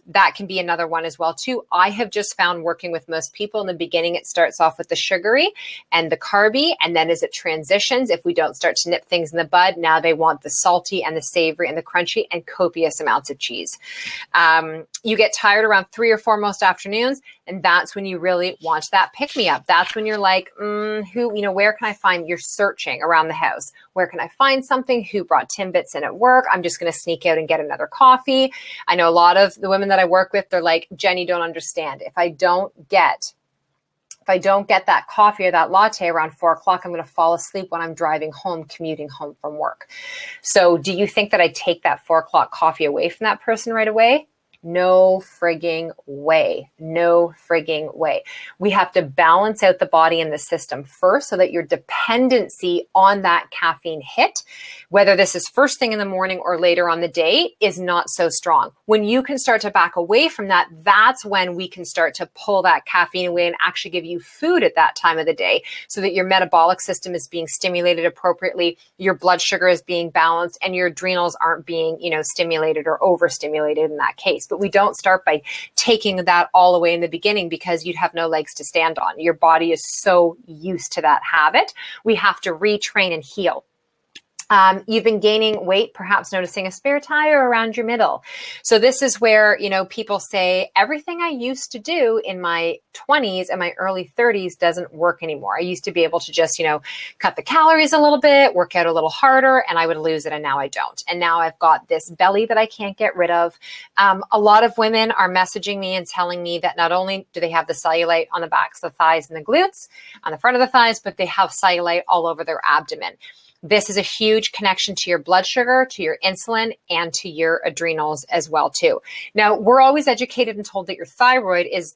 That can be another one as well too. I have just found working with most people in the beginning, it starts off with the sugary and the carby. And then as it transitions, if we don't start to nip things in the bud, now they want the salty and the savory and the crunchy and copious amounts of cheese. You get tired around 3 or 4 most afternoons. And that's when you really want that pick-me-up. That's when you're like, where can I find? You're searching around the house. Where can I find something? Who brought Timbits in at work? I'm just going to sneak out and get another coffee. I know a lot of the women that I work with, they're like, Jenny, don't understand. If I don't get that coffee or that latte around 4 o'clock, I'm going to fall asleep when I'm driving home, commuting home from work. So do you think that I take that 4 o'clock coffee away from that person right away? No frigging way. No frigging way. We have to balance out the body and the system first so that your dependency on that caffeine hit, whether this is first thing in the morning or later on the day, is not so strong. When you can start to back away from that, that's when we can start to pull that caffeine away and actually give you food at that time of the day so that your metabolic system is being stimulated appropriately, your blood sugar is being balanced, and your adrenals aren't being, stimulated or overstimulated in that case. But we don't start by taking that all away in the beginning because you'd have no legs to stand on. Your body is so used to that habit. We have to retrain and heal. You've been gaining weight, perhaps noticing a spare tire around your middle. So this is where, people say everything I used to do in my 20s and my early 30s doesn't work anymore. I used to be able to just, cut the calories a little bit, work out a little harder, and I would lose it. And now I don't. And now I've got this belly that I can't get rid of. A lot of women are messaging me and telling me that not only do they have the cellulite on the backs of the thighs and the glutes, on the front of the thighs, but they have cellulite all over their abdomen. This is a huge connection to your blood sugar, to your insulin, and to your adrenals as well too. Now, we're always educated and told that your thyroid is,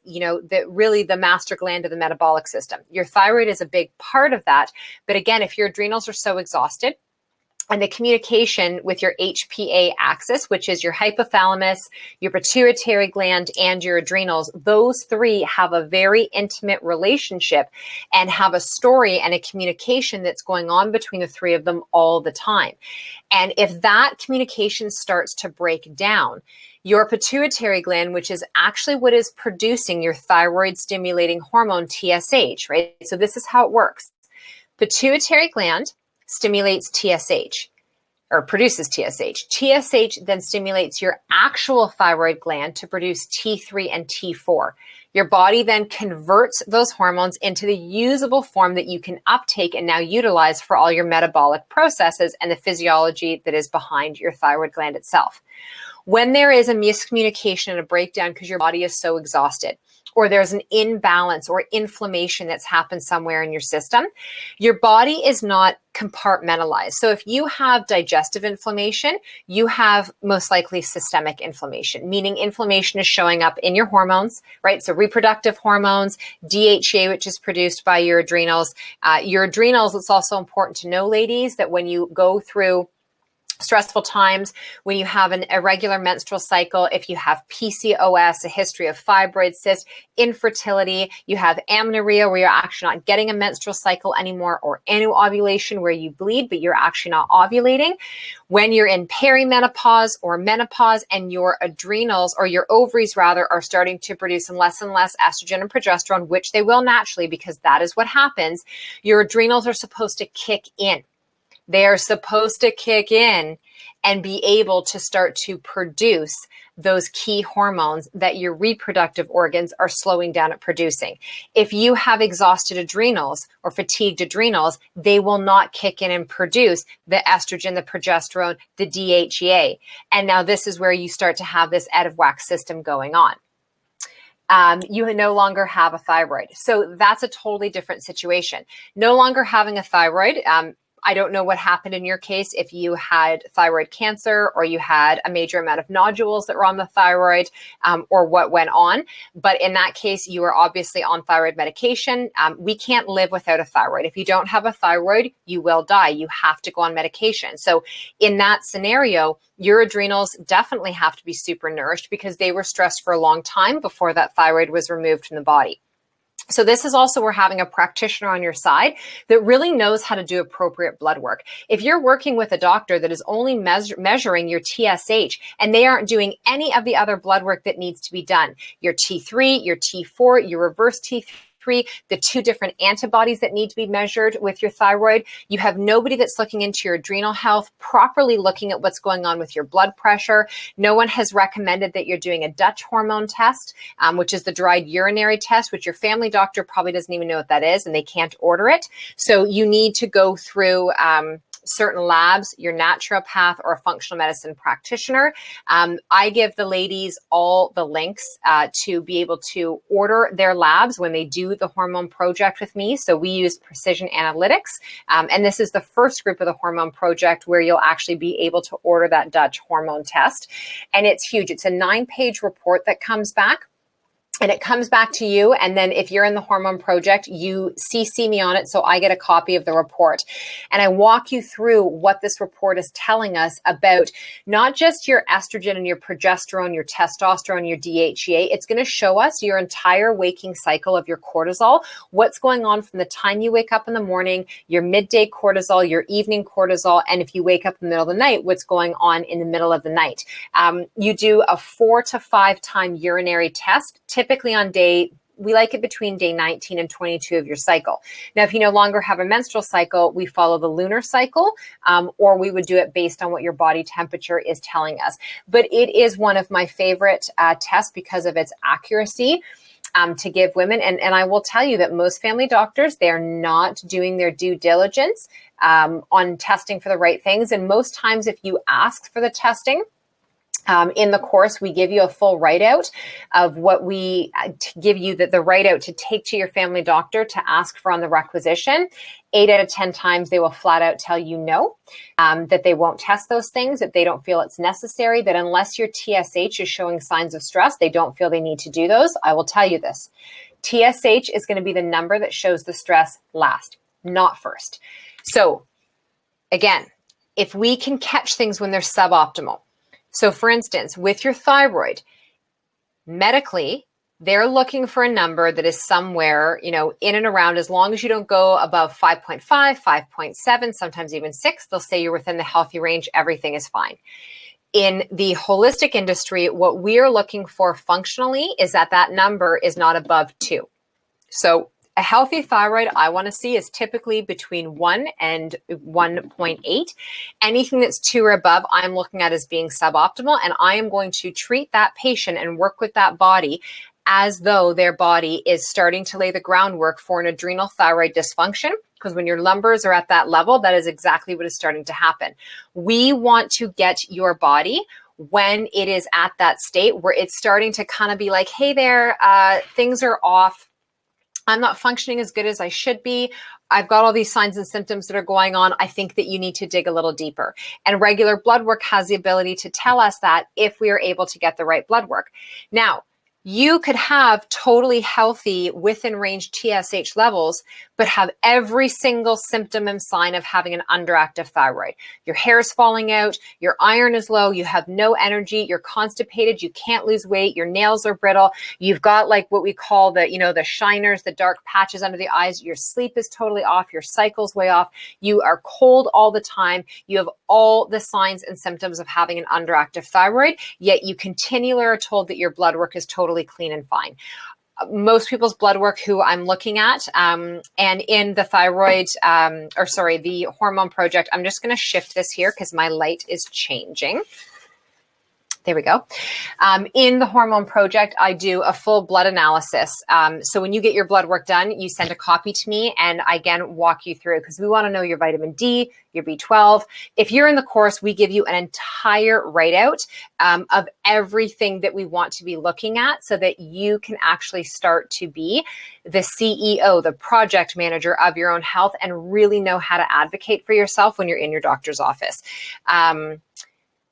really the master gland of the metabolic system. Your thyroid is a big part of that. But again, if your adrenals are so exhausted, and the communication with your HPA axis, which is your hypothalamus, your pituitary gland, and your adrenals, those 3 have a very intimate relationship and have a story and a communication that's going on between the 3 of them all the time. And if that communication starts to break down, your pituitary gland, which is actually what is producing your thyroid stimulating hormone TSH, right? So this is how it works. Pituitary gland stimulates TSH or produces TSH. TSH then stimulates your actual thyroid gland to produce T3 and T4. Your body then converts those hormones into the usable form that you can uptake and now utilize for all your metabolic processes and the physiology that is behind your thyroid gland itself. When there is a miscommunication and a breakdown because your body is so exhausted, or there's an imbalance or inflammation that's happened somewhere in your system, your body is not compartmentalized. So if you have digestive inflammation, you have most likely systemic inflammation, meaning inflammation is showing up in your hormones, right? So reproductive hormones, DHEA, which is produced by your adrenals. Your adrenals, it's also important to know, ladies, that when you go through stressful times, when you have an irregular menstrual cycle, if you have PCOS, a history of fibroid cysts, infertility, you have amenorrhea where you're actually not getting a menstrual cycle anymore, or anovulation where you bleed but you're actually not ovulating, when you're in perimenopause or menopause and your adrenals, or your ovaries rather, are starting to produce less and less estrogen and progesterone, which they will naturally because that is what happens, your adrenals are supposed to kick in. They are supposed to kick in and be able to start to produce those key hormones that your reproductive organs are slowing down at producing. If you have exhausted adrenals or fatigued adrenals, they will not kick in and produce the estrogen, the progesterone, the DHEA. And now this is where you start to have this out of whack system going on. You no longer have a thyroid. So that's a totally different situation. No longer having a thyroid, I don't know what happened in your case, if you had thyroid cancer or you had a major amount of nodules that were on the thyroid, or what went on. But in that case, you are obviously on thyroid medication. We can't live without a thyroid. If you don't have a thyroid, you will die. You have to go on medication. So in that scenario, your adrenals definitely have to be super nourished because they were stressed for a long time before that thyroid was removed from the body. So this is also where having a practitioner on your side that really knows how to do appropriate blood work. If you're working with a doctor that is only measuring your TSH and they aren't doing any of the other blood work that needs to be done, your T3, your T4, your reverse T3, the two different antibodies that need to be measured with your thyroid. You have nobody that's looking into your adrenal health, properly looking at what's going on with your blood pressure. No one has recommended that you're doing a Dutch hormone test, which is the dried urinary test, which your family doctor probably doesn't even know what that is and they can't order it. So you need to go through certain labs, your naturopath or a functional medicine practitioner. I give the ladies all the links to be able to order their labs when they do the hormone project with me. So we use Precision Analytics. And this is the first group of the hormone project where you'll actually be able to order that Dutch hormone test. And it's huge. It's a 9-page report that comes back. And it comes back to you. And then if you're in the hormone project, you CC me on it. So I get a copy of the report. And I walk you through what this report is telling us about not just your estrogen and your progesterone, your testosterone, your DHEA. It's going to show us your entire waking cycle of your cortisol, what's going on from the time you wake up in the morning, your midday cortisol, your evening cortisol. And if you wake up in the middle of the night, what's going on in the middle of the night. You do a 4 to 5 time urinary test, typically on we like it between day 19 and 22 of your cycle. Now, if you no longer have a menstrual cycle, we follow the lunar cycle, or we would do it based on what your body temperature is telling us. But it is one of my favorite tests because of its accuracy to give women. And I will tell you that most family doctors, they're not doing their due diligence on testing for the right things. And most times if you ask for the testing, in the course, we give you a full write-out of what we give you the write-out to take to your family doctor to ask for on the requisition. 8 out of 10 times, they will flat out tell you no, that they won't test those things, that they don't feel it's necessary, that unless your TSH is showing signs of stress, they don't feel they need to do those. I will tell you this. TSH is going to be the number that shows the stress last, not first. So again, if we can catch things when they're suboptimal, so for instance, with your thyroid, medically, they're looking for a number that is somewhere, in and around, as long as you don't go above 5.5, 5.7, sometimes even 6, they'll say you're within the healthy range, everything is fine. In the holistic industry, what we are looking for functionally is that number is not above 2. So a healthy thyroid I want to see is typically between 1 and 1.8. Anything that's 2 or above, I'm looking at as being suboptimal, and I am going to treat that patient and work with that body as though their body is starting to lay the groundwork for an adrenal thyroid dysfunction. Because when your numbers are at that level, that is exactly what is starting to happen. We want to get your body, when it is at that state where it's starting to kind of be like, hey there, things are off. I'm not functioning as good as I should be. I've got all these signs and symptoms that are going on. I think that you need to dig a little deeper. And regular blood work has the ability to tell us that if we are able to get the right blood work. Now, you could have totally healthy within range TSH levels, but have every single symptom and sign of having an underactive thyroid. Your hair is falling out, your iron is low, you have no energy, you're constipated, you can't lose weight, your nails are brittle, you've got like what we call the, the shiners, the dark patches under the eyes, your sleep is totally off, your cycle's way off, you are cold all the time, you have all the signs and symptoms of having an underactive thyroid, yet you continually are told that your blood work is totally clean and fine. Most people's blood work who I'm looking at, and in the the hormone project, I'm just going to shift this here because my light is changing. There we go. In the hormone project, I do a full blood analysis. So when you get your blood work done, you send a copy to me and I again walk you through because we want to know your vitamin D, your B12. If you're in the course, we give you an entire write-out of everything that we want to be looking at so that you can actually start to be the CEO, the project manager of your own health and really know how to advocate for yourself when you're in your doctor's office.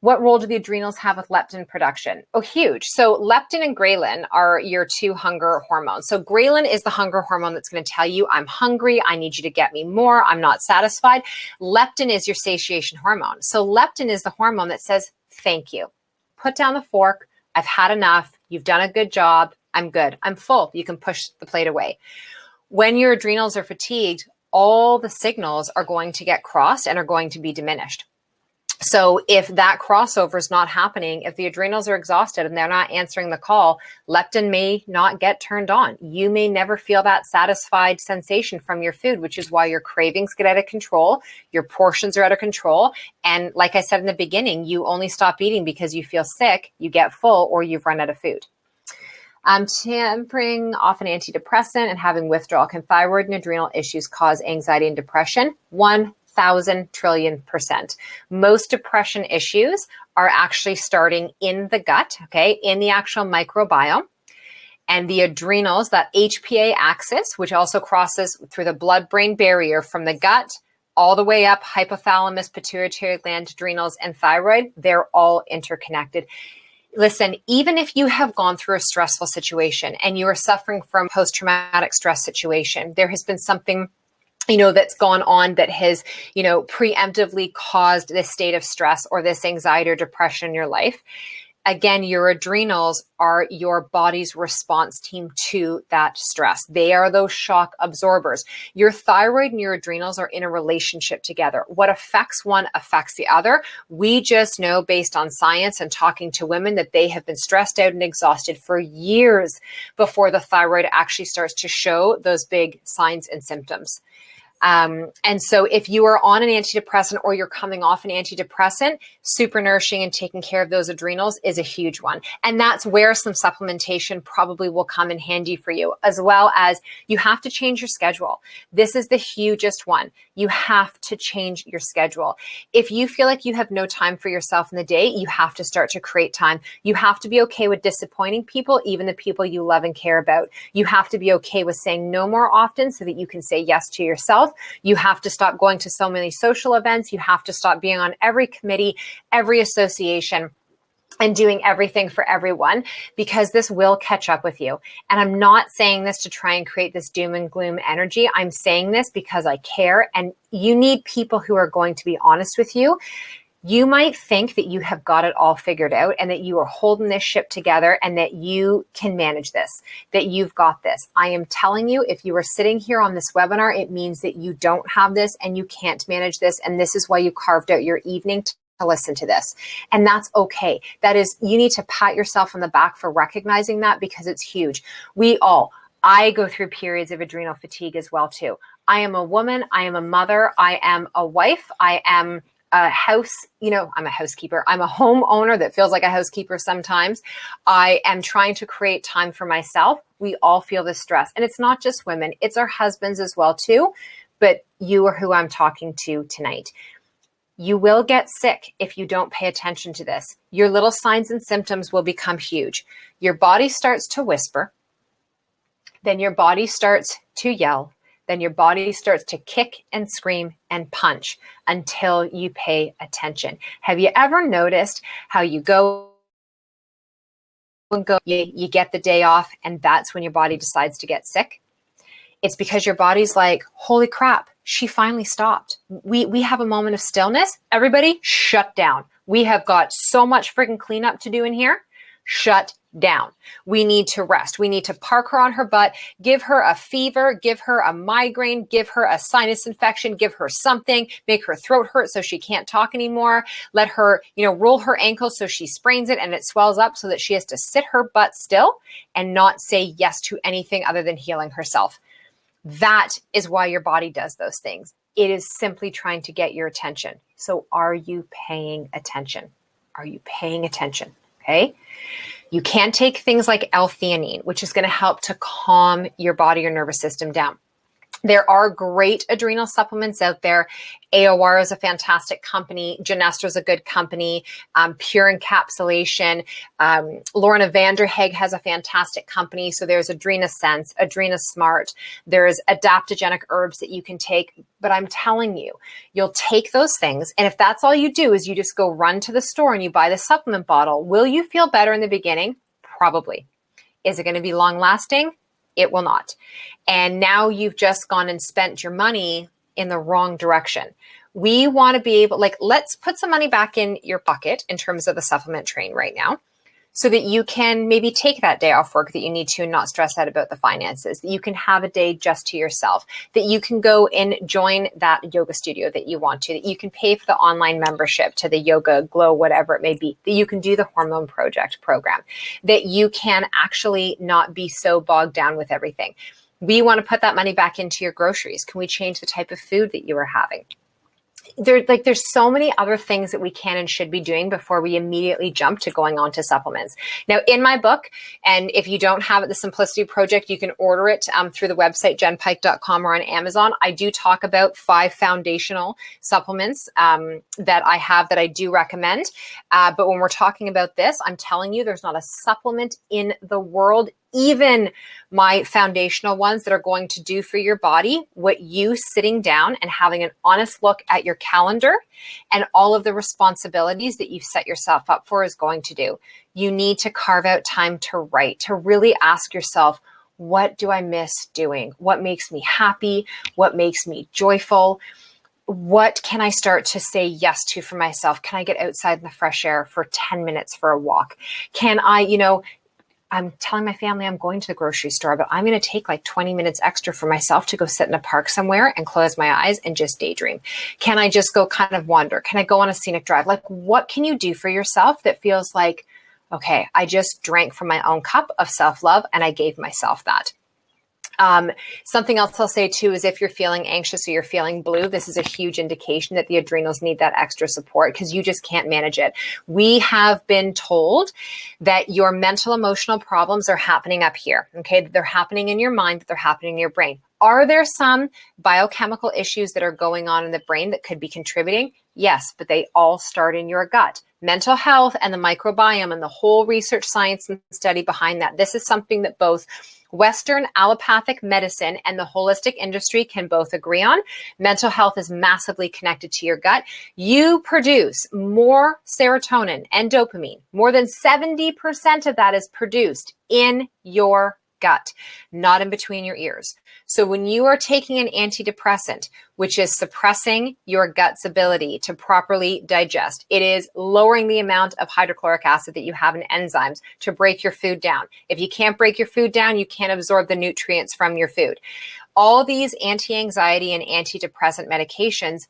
What role do the adrenals have with leptin production? Oh, huge. So leptin and ghrelin are your two hunger hormones. So ghrelin is the hunger hormone that's going to tell you, I'm hungry, I need you to get me more, I'm not satisfied. Leptin is your satiation hormone. So leptin is the hormone that says, thank you. Put down the fork. I've had enough. You've done a good job. I'm good. I'm full. You can push the plate away. When your adrenals are fatigued, all the signals are going to get crossed and are going to be diminished. So if that crossover is not happening, if the adrenals are exhausted and they're not answering the call, leptin may not get turned on. You may never feel that satisfied sensation from your food, which is why your cravings get out of control, your portions are out of control. And like I said in the beginning, you only stop eating because you feel sick, you get full, or you've run out of food. Tampering off an antidepressant and having withdrawal. Can thyroid and adrenal issues cause anxiety and depression? 1,000 trillion%. Most depression issues are actually starting in the gut, okay, in the actual microbiome. And the adrenals, that HPA axis, which also crosses through the blood-brain barrier from the gut all the way up, hypothalamus, pituitary gland, adrenals, and thyroid, they're all interconnected. Listen, even if you have gone through a stressful situation and you are suffering from post-traumatic stress situation, there has been something that's gone on that has, preemptively caused this state of stress or this anxiety or depression in your life. Again, your adrenals are your body's response team to that stress. They are those shock absorbers. Your thyroid and your adrenals are in a relationship together. What affects one affects the other. We just know based on science and talking to women that they have been stressed out and exhausted for years before the thyroid actually starts to show those big signs and symptoms. And so if you are on an antidepressant or you're coming off an antidepressant, super nourishing and taking care of those adrenals is a huge one. And that's where some supplementation probably will come in handy for you, as well as you have to change your schedule. This is the hugest one. You have to change your schedule. If you feel like you have no time for yourself in the day, you have to start to create time. You have to be okay with disappointing people, even the people you love and care about. You have to be okay with saying no more often so that you can say yes to yourself. You have to stop going to so many social events. You have to stop being on every committee, every association, and doing everything for everyone, because this will catch up with you. And I'm not saying this to try and create this doom and gloom energy. I'm saying this because I care, and you need people who are going to be honest with you. You might think that you have got it all figured out and that you are holding this ship together and that you can manage this, that you've got this. I am telling you, if you are sitting here on this webinar, it means that you don't have this and you can't manage this. And this is why you carved out your evening to listen to this. And that's okay. That is, you need to pat yourself on the back for recognizing that, because it's huge. I go through periods of adrenal fatigue as well too. I am a woman, I am a mother, I am a wife, I am a house, I'm a housekeeper. I'm a homeowner that feels like a housekeeper sometimes. I am trying to create time for myself. We all feel this stress. And it's not just women, it's our husbands as well too. But you are who I'm talking to tonight. You will get sick if you don't pay attention to this. Your little signs and symptoms will become huge. Your body starts to whisper. Then your body starts to yell. Then your body starts to kick and scream and punch until you pay attention. Have you ever noticed how you go and go, you get the day off, and that's when your body decides to get sick? It's because your body's like, holy crap, she finally stopped. We have a moment of stillness. Everybody shut down. We have got so much freaking cleanup to do in here. Shut down. We need to rest. We need to park her on her butt, give her a fever, give her a migraine, give her a sinus infection, give her something, make her throat hurt so she can't talk anymore. Let her, roll her ankle so she sprains it and it swells up so that she has to sit her butt still and not say yes to anything other than healing herself. That is why your body does those things. It is simply trying to get your attention. So are you paying attention? Are you paying attention? Okay. You can take things like L-theanine, which is going to help to calm your body or nervous system down. There are great adrenal supplements out there. AOR is a fantastic company. Genestra is a good company. Pure Encapsulation. Lorna Vanderhaeg has a fantastic company. So there's AdrenaSense, AdrenaSmart. There's adaptogenic herbs that you can take. But I'm telling you, you'll take those things. And if that's all you do is you just go run to the store and you buy the supplement bottle, will you feel better in the beginning? Probably. Is it going to be long lasting? It will not. And now you've just gone and spent your money in the wrong direction. We want to be able, let's put some money back in your pocket in terms of the supplement train right now, so that you can maybe take that day off work that you need to and not stress out about the finances, that you can have a day just to yourself, that you can go and join that yoga studio that you want to, that you can pay for the online membership to the Yoga Glow, whatever it may be, that you can do the Hormone Project program, that you can actually not be so bogged down with everything. We want to put that money back into your groceries. Can we change the type of food that you are having? There's so many other things that we can and should be doing before we immediately jump to going on to supplements. Now, in my book, and if you don't have it, The Simplicity Project, you can order it through the website, jenpike.com, or on Amazon. I do talk about 5 foundational supplements that I have that I do recommend. But when we're talking about this, I'm telling you, there's not a supplement in the world, even my foundational ones, that are going to do for your body what you sitting down and having an honest look at your calendar and all of the responsibilities that you've set yourself up for is going to do. You need to carve out time to write, to really ask yourself, what do I miss doing? What makes me happy? What makes me joyful? What can I start to say yes to for myself? Can I get outside in the fresh air for 10 minutes for a walk? Can I, I'm telling my family I'm going to the grocery store, but I'm going to take 20 minutes extra for myself to go sit in a park somewhere and close my eyes and just daydream. Can I just go kind of wander? Can I go on a scenic drive? What can you do for yourself that feels like, okay, I just drank from my own cup of self-love and I gave myself that. Something else I'll say too is if you're feeling anxious or you're feeling blue, this is a huge indication that the adrenals need that extra support because you just can't manage it. We have been told that your mental, emotional problems are happening up here. Okay. That they're happening in your mind, that they're happening in your brain. Are there some biochemical issues that are going on in the brain that could be contributing? Yes, but they all start in your gut. Mental health and the microbiome and the whole research, science, and study behind that. This is something that both Western allopathic medicine and the holistic industry can both agree on. Mental health is massively connected to your gut. You produce more serotonin and dopamine. More than 70% of that is produced in your gut, not in between your ears. So when you are taking an antidepressant, which is suppressing your gut's ability to properly digest, it is lowering the amount of hydrochloric acid that you have in enzymes to break your food down. If you can't break your food down, you can't absorb the nutrients from your food. All these anti-anxiety and antidepressant medications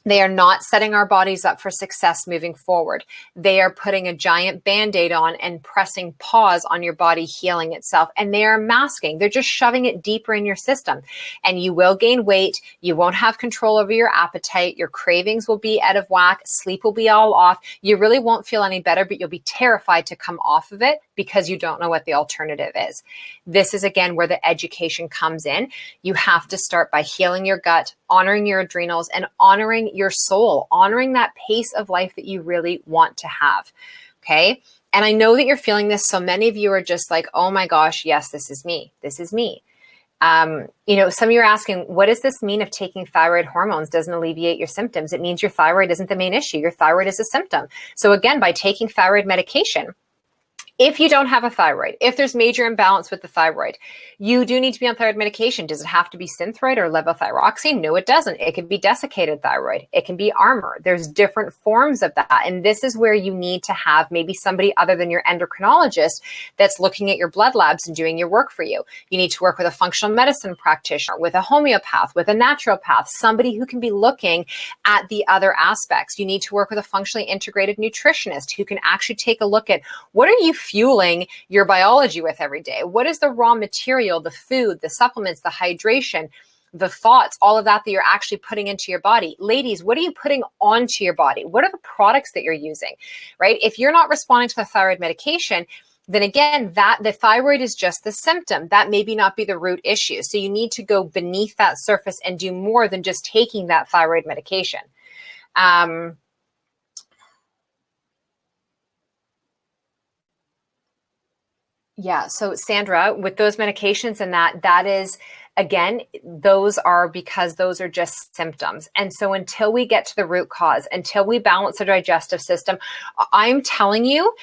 They are not setting our bodies up for success moving forward. They are putting a giant Band-Aid on and pressing pause on your body healing itself. And they are masking. They're just shoving it deeper in your system. And you will gain weight. You won't have control over your appetite. Your cravings will be out of whack. Sleep will be all off. You really won't feel any better, but you'll be terrified to come off of it because you don't know what the alternative is. This is, again, where the education comes in. You have to start by healing your gut, honoring your adrenals, and honoring your soul, honoring that pace of life that you really want to have. Okay. And I know that you're feeling this. So many of you are just like, oh my gosh, yes, this is me. This is me. Some of you are asking, what does this mean if taking thyroid hormones doesn't alleviate your symptoms? It means your thyroid isn't the main issue. Your thyroid is a symptom. So again, by taking thyroid medication, if you don't have a thyroid, if there's major imbalance with the thyroid, you do need to be on thyroid medication. Does it have to be Synthroid or levothyroxine? No, it doesn't. It can be desiccated thyroid. It can be Armour. There's different forms of that. And this is where you need to have maybe somebody other than your endocrinologist that's looking at your blood labs and doing your work for you. You need to work with a functional medicine practitioner, with a homeopath, with a naturopath, somebody who can be looking at the other aspects. You need to work with a functionally integrated nutritionist who can actually take a look at what are you fueling your biology with every day? What is the raw material, the food, the supplements, the hydration, the thoughts, all of that you're actually putting into your body? Ladies, what are you putting onto your body? What are the products that you're using, right? If you're not responding to the thyroid medication, then again, that the thyroid is just the symptom. That maybe not be the root issue. So you need to go beneath that surface and do more than just taking that thyroid medication. Yeah. So Sandra, with those medications and that is, again, those are because those are just symptoms. And so until we get to the root cause, until we balance the digestive system, I'm telling you,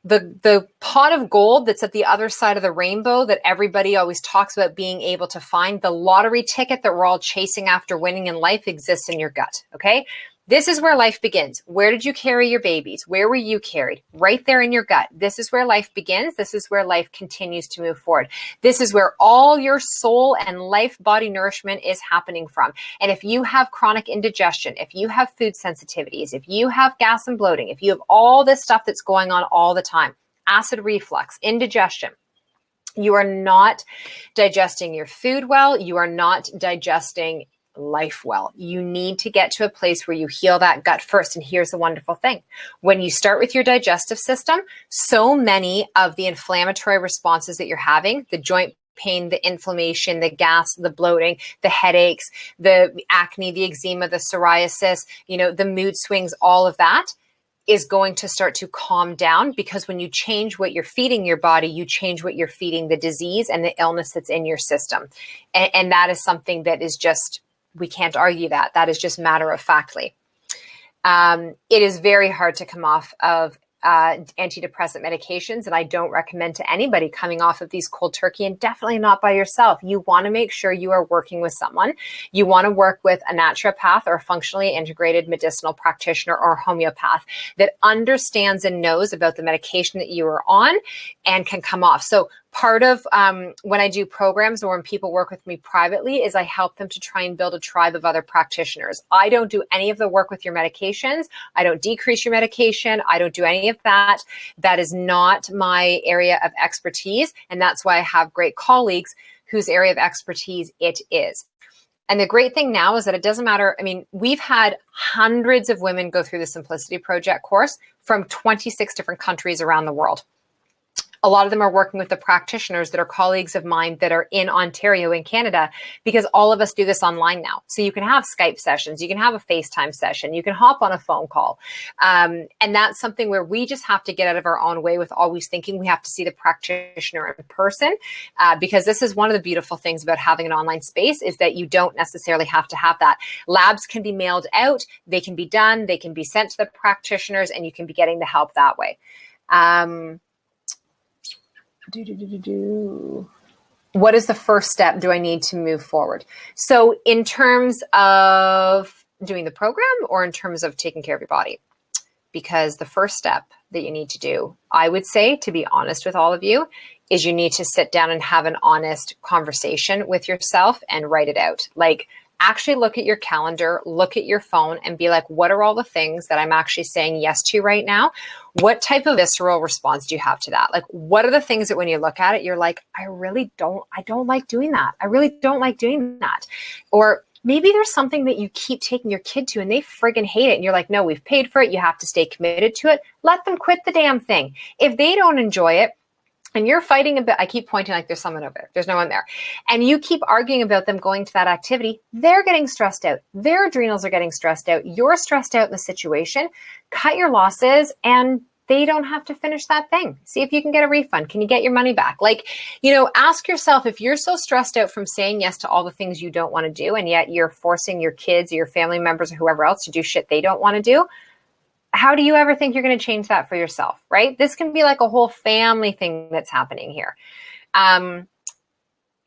the pot of gold that's at the other side of the rainbow that everybody always talks about being able to find, the lottery ticket that we're all chasing after winning in life, exists in your gut. Okay. This is where life begins. Where did you carry your babies? Where were you carried? Right there in your gut. This is where life begins. This is where life continues to move forward. This is where all your soul and life body nourishment is happening from. And if you have chronic indigestion, if you have food sensitivities, if you have gas and bloating, if you have all this stuff that's going on all the time, acid reflux, indigestion, you are not digesting your food well. You are not digesting life well. You need to get to a place where you heal that gut first. And here's the wonderful thing. When you start with your digestive system, so many of the inflammatory responses that you're having, the joint pain, the inflammation, the gas, the bloating, the headaches, the acne, the eczema, the psoriasis, the mood swings, all of that is going to start to calm down, because when you change what you're feeding your body, you change what you're feeding the disease and the illness that's in your system. And that is something that is just, we can't argue that. That is just matter of factly. It is very hard to come off of antidepressant medications, and I don't recommend to anybody coming off of these cold turkey, and definitely not by yourself. You want to make sure you are working with someone. You want to work with a naturopath or a functionally integrated medicinal practitioner or homeopath that understands and knows about the medication that you are on and can come off. So part of when I do programs or when people work with me privately is I help them to try and build a tribe of other practitioners. I don't do any of the work with your medications. I don't decrease your medication. I don't do any of that. That is not my area of expertise. And that's why I have great colleagues whose area of expertise it is. And the great thing now is that it doesn't matter. I mean, we've had hundreds of women go through the Simplicity Project course from 26 different countries around the world. A lot of them are working with the practitioners that are colleagues of mine that are in Ontario in Canada, because all of us do this online now. So you can have Skype sessions, you can have a FaceTime session, you can hop on a phone call. And that's something where we just have to get out of our own way with always thinking we have to see the practitioner in person, because this is one of the beautiful things about having an online space is that you don't necessarily have to have that. Labs can be mailed out, they can be done, they can be sent to the practitioners, and you can be getting the help that way. What is the first step do I need to move forward? So in terms of doing the program or in terms of taking care of your body? Because the first step that you need to do, I would say, to be honest with all of you, is you need to sit down and have an honest conversation with yourself and write it out. Like, actually look at your calendar, look at your phone, and be like, what are all the things that I'm actually saying yes to right now? What type of visceral response do you have to that? Like, what are the things that when you look at it, you're like, I don't like doing that. I really don't like doing that. Or maybe there's something that you keep taking your kid to and they friggin' hate it. And you're like, no, we've paid for it. You have to stay committed to it. Let them quit the damn thing. If they don't enjoy it, and you're fighting a bit, I keep pointing like there's someone over there. There's no one there. And you keep arguing about them going to that activity. They're getting stressed out. Their adrenals are getting stressed out. You're stressed out in the situation. Cut your losses and they don't have to finish that thing. See if you can get a refund. Can you get your money back? Like, ask yourself, if you're so stressed out from saying yes to all the things you don't want to do, and yet you're forcing your kids or your family members or whoever else to do shit they don't want to do, how do you ever think you're going to change that for yourself, right? This can be like a whole family thing that's happening here.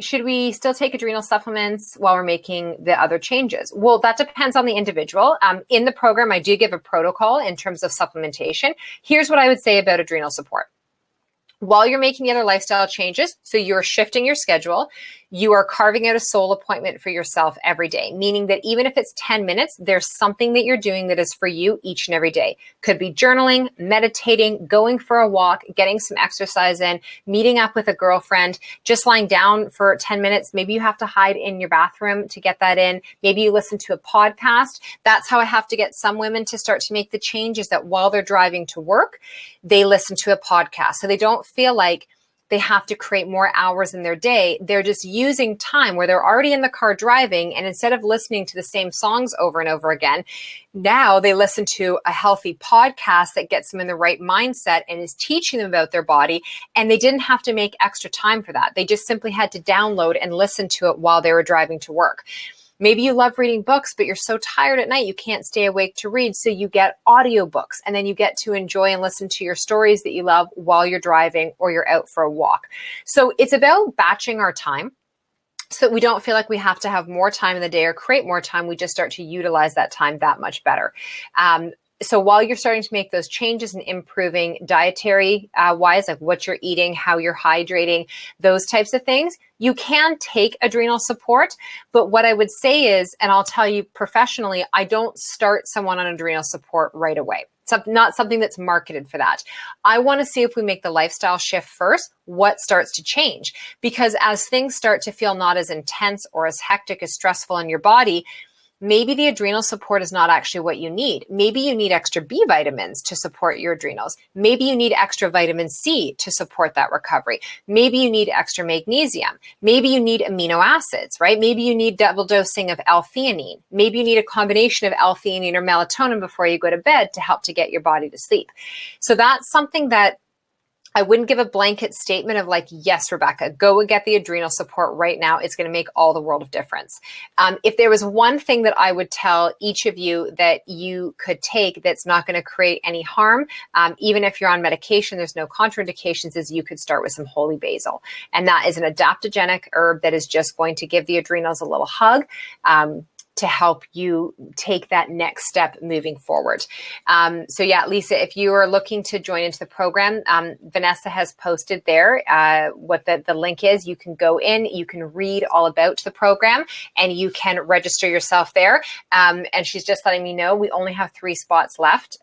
Should we still take adrenal supplements while we're making the other changes? Well, that depends on the individual. In the program, I do give a protocol in terms of supplementation. Here's what I would say about adrenal support. While you're making the other lifestyle changes, so you're shifting your schedule, you are carving out a soul appointment for yourself every day, meaning that even if it's 10 minutes, there's something that you're doing that is for you each and every day. Could be journaling, meditating, going for a walk, getting some exercise in, meeting up with a girlfriend, just lying down for 10 minutes. Maybe you have to hide in your bathroom to get that in. Maybe you listen to a podcast. That's how I have to get some women to start to make the change, is that while they're driving to work, they listen to a podcast. So they don't feel like they have to create more hours in their day. They're just using time where they're already in the car driving, and instead of listening to the same songs over and over again, now they listen to a healthy podcast that gets them in the right mindset and is teaching them about their body, and they didn't have to make extra time for that. They just simply had to download and listen to it while they were driving to work. Maybe you love reading books, but you're so tired at night you can't stay awake to read. So you get audiobooks, and then you get to enjoy and listen to your stories that you love while you're driving or you're out for a walk. So it's about batching our time so that we don't feel like we have to have more time in the day or create more time. We just start to utilize that time that much better. So while you're starting to make those changes and improving dietary wise, like what you're eating, how you're hydrating, those types of things, you can take adrenal support. But what I would say is, and I'll tell you professionally, I don't start someone on adrenal support right away. It's not something that's marketed for that. I want to see if we make the lifestyle shift first, what starts to change. Because as things start to feel not as intense or as hectic, as stressful in your body, maybe the adrenal support is not actually what you need. Maybe you need extra B vitamins to support your adrenals. Maybe you need extra vitamin C to support that recovery. Maybe you need extra magnesium. Maybe you need amino acids, right? Maybe you need double dosing of L-theanine. Maybe you need a combination of L-theanine or melatonin before you go to bed to help to get your body to sleep. So that's something that I wouldn't give a blanket statement of like, yes, Rebecca, go and get the adrenal support right now. It's going to make all the world of difference. If there was one thing that I would tell each of you that you could take that's not going to create any harm, even if you're on medication, there's no contraindications, is you could start with some holy basil. And that is an adaptogenic herb that is just going to give the adrenals a little hug. To help you take that next step moving forward. So yeah, Lisa, if you are looking to join into the program, Vanessa has posted there what the link is. You can go in, you can read all about the program, and you can register yourself there. And she's just letting me know we only have 3 spots left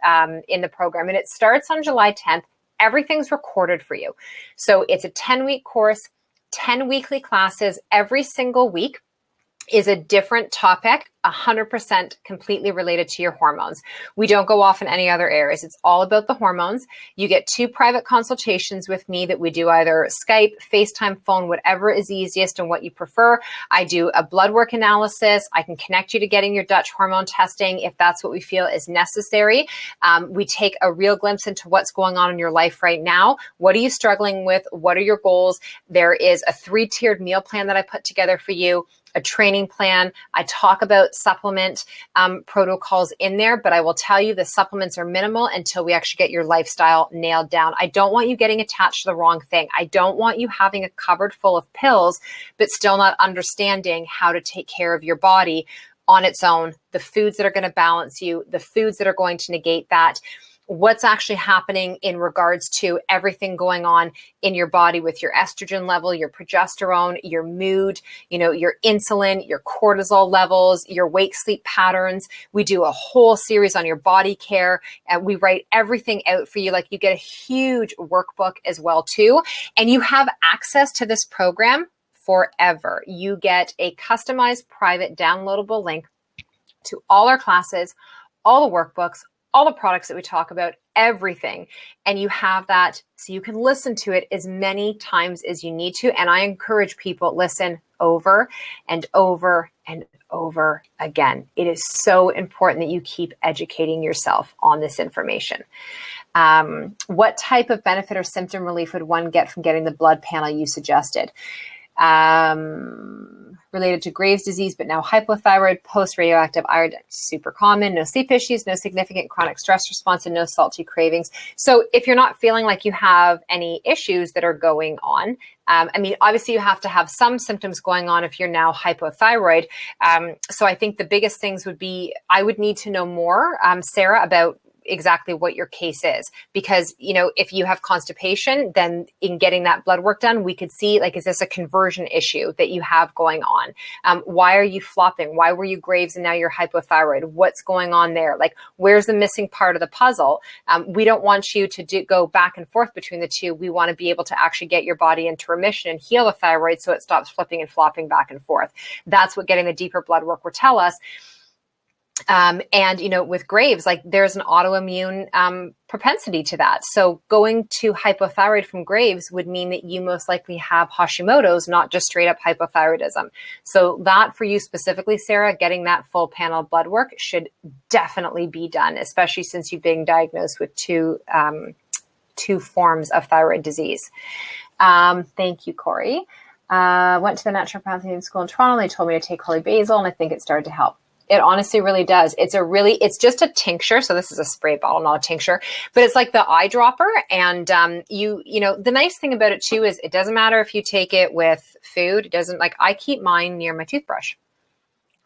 in the program, and it starts on July 10th. Everything's recorded for you. So it's a 10-week course, 10 weekly classes every single week is a different topic, 100% completely related to your hormones. We don't go off in any other areas. It's all about the hormones. You get 2 private consultations with me that we do either Skype, FaceTime, phone, whatever is easiest and what you prefer. I do a blood work analysis. I can connect you to getting your Dutch hormone testing if that's what we feel is necessary. We take a real glimpse into what's going on in your life right now. What are you struggling with? What are your goals? There is a 3-tiered meal plan that I put together for you, a training plan. I talk about supplement protocols in there, but I will tell you the supplements are minimal until we actually get your lifestyle nailed down. I don't want you getting attached to the wrong thing. I don't want you having a cupboard full of pills, but still not understanding how to take care of your body on its own, the foods that are going to balance you, the foods that are going to negate that. what's actually happening in regards to everything going on in your body with your estrogen level, your progesterone, your mood, your insulin, your cortisol levels, your wake sleep patterns. We do a whole series on your body care, and we write everything out for you. Like, you get a huge workbook as well too, and you have access to this program forever. You get a customized, private, downloadable link to all our classes, all the workbooks, all the products that we talk about, everything. And you have that so you can listen to it as many times as you need to. And I encourage people, listen over and over and over again. It is so important that you keep educating yourself on this information. What type of benefit or symptom relief would one get from getting the blood panel you suggested? Related to Graves' disease, but now hypothyroid, post-radioactive iodine, super common, no sleep issues, no significant chronic stress response, and no salty cravings. So if you're not feeling like you have any issues that are going on, obviously you have to have some symptoms going on if you're now hypothyroid. So I think the biggest things would be, I would need to know more, Sarah, about exactly what your case is, because if you have constipation, then in getting that blood work done, we could see, like, is this a conversion issue that you have going on? Why are you flopping? Why were you Graves and now you're hypothyroid? What's going on there? Like, where's the missing part of the puzzle? We don't want you to go back and forth between the two. We want to be able to actually get your body into remission and heal the thyroid so it stops flipping and flopping back and forth. That's what getting the deeper blood work will tell us. With Graves, like, there's an autoimmune propensity to that. So going to hypothyroid from Graves would mean that you most likely have Hashimoto's, not just straight up hypothyroidism. So that, for you specifically, Sarah, getting that full panel blood work should definitely be done, especially since you've been diagnosed with two forms of thyroid disease. Thank you, Corey. Went to the naturopathy school in Toronto. They told me to take holy basil, and I think it started to help. It honestly really does. It's just a tincture. So this is a spray bottle, not a tincture, but it's like the eyedropper. And the nice thing about it too is it doesn't matter if you take it with food. It doesn't, like, I keep mine near my toothbrush,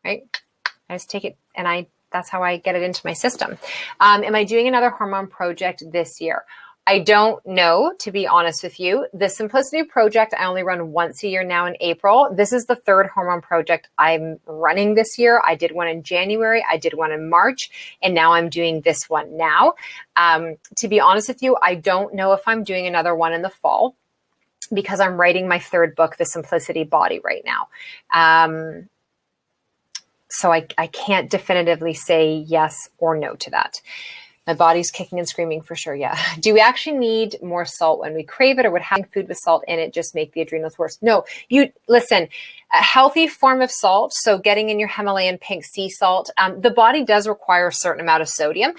right? I just take it and that's how I get it into my system. Am I doing another hormone project this year? I don't know, to be honest with you. The Simplicity Project, I only run once a year now in April. This is the third hormone project I'm running this year. I did one in January, I did one in March, and now I'm doing this one now. To be honest with you, I don't know if I'm doing another one in the fall, because I'm writing my third book, The Simplicity Body, right now. So I can't definitively say yes or no to that. My body's kicking and screaming for sure. Yeah. Do we actually need more salt when we crave it, or would having food with salt in it just make the adrenals worse? No, listen, a healthy form of salt. So getting in your Himalayan pink sea salt, the body does require a certain amount of sodium.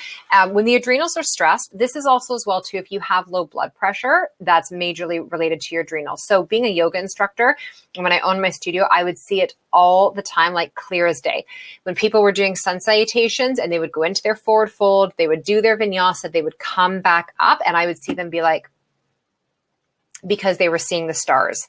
When the adrenals are stressed, this is also as well too, if you have low blood pressure, that's majorly related to your adrenals. So being a yoga instructor, when I owned my studio, I would see it all the time, like clear as day. When people were doing sun salutations and they would go into their forward fold, they would do their vinyasa, they would come back up, and I would see them be like, because they were seeing the stars.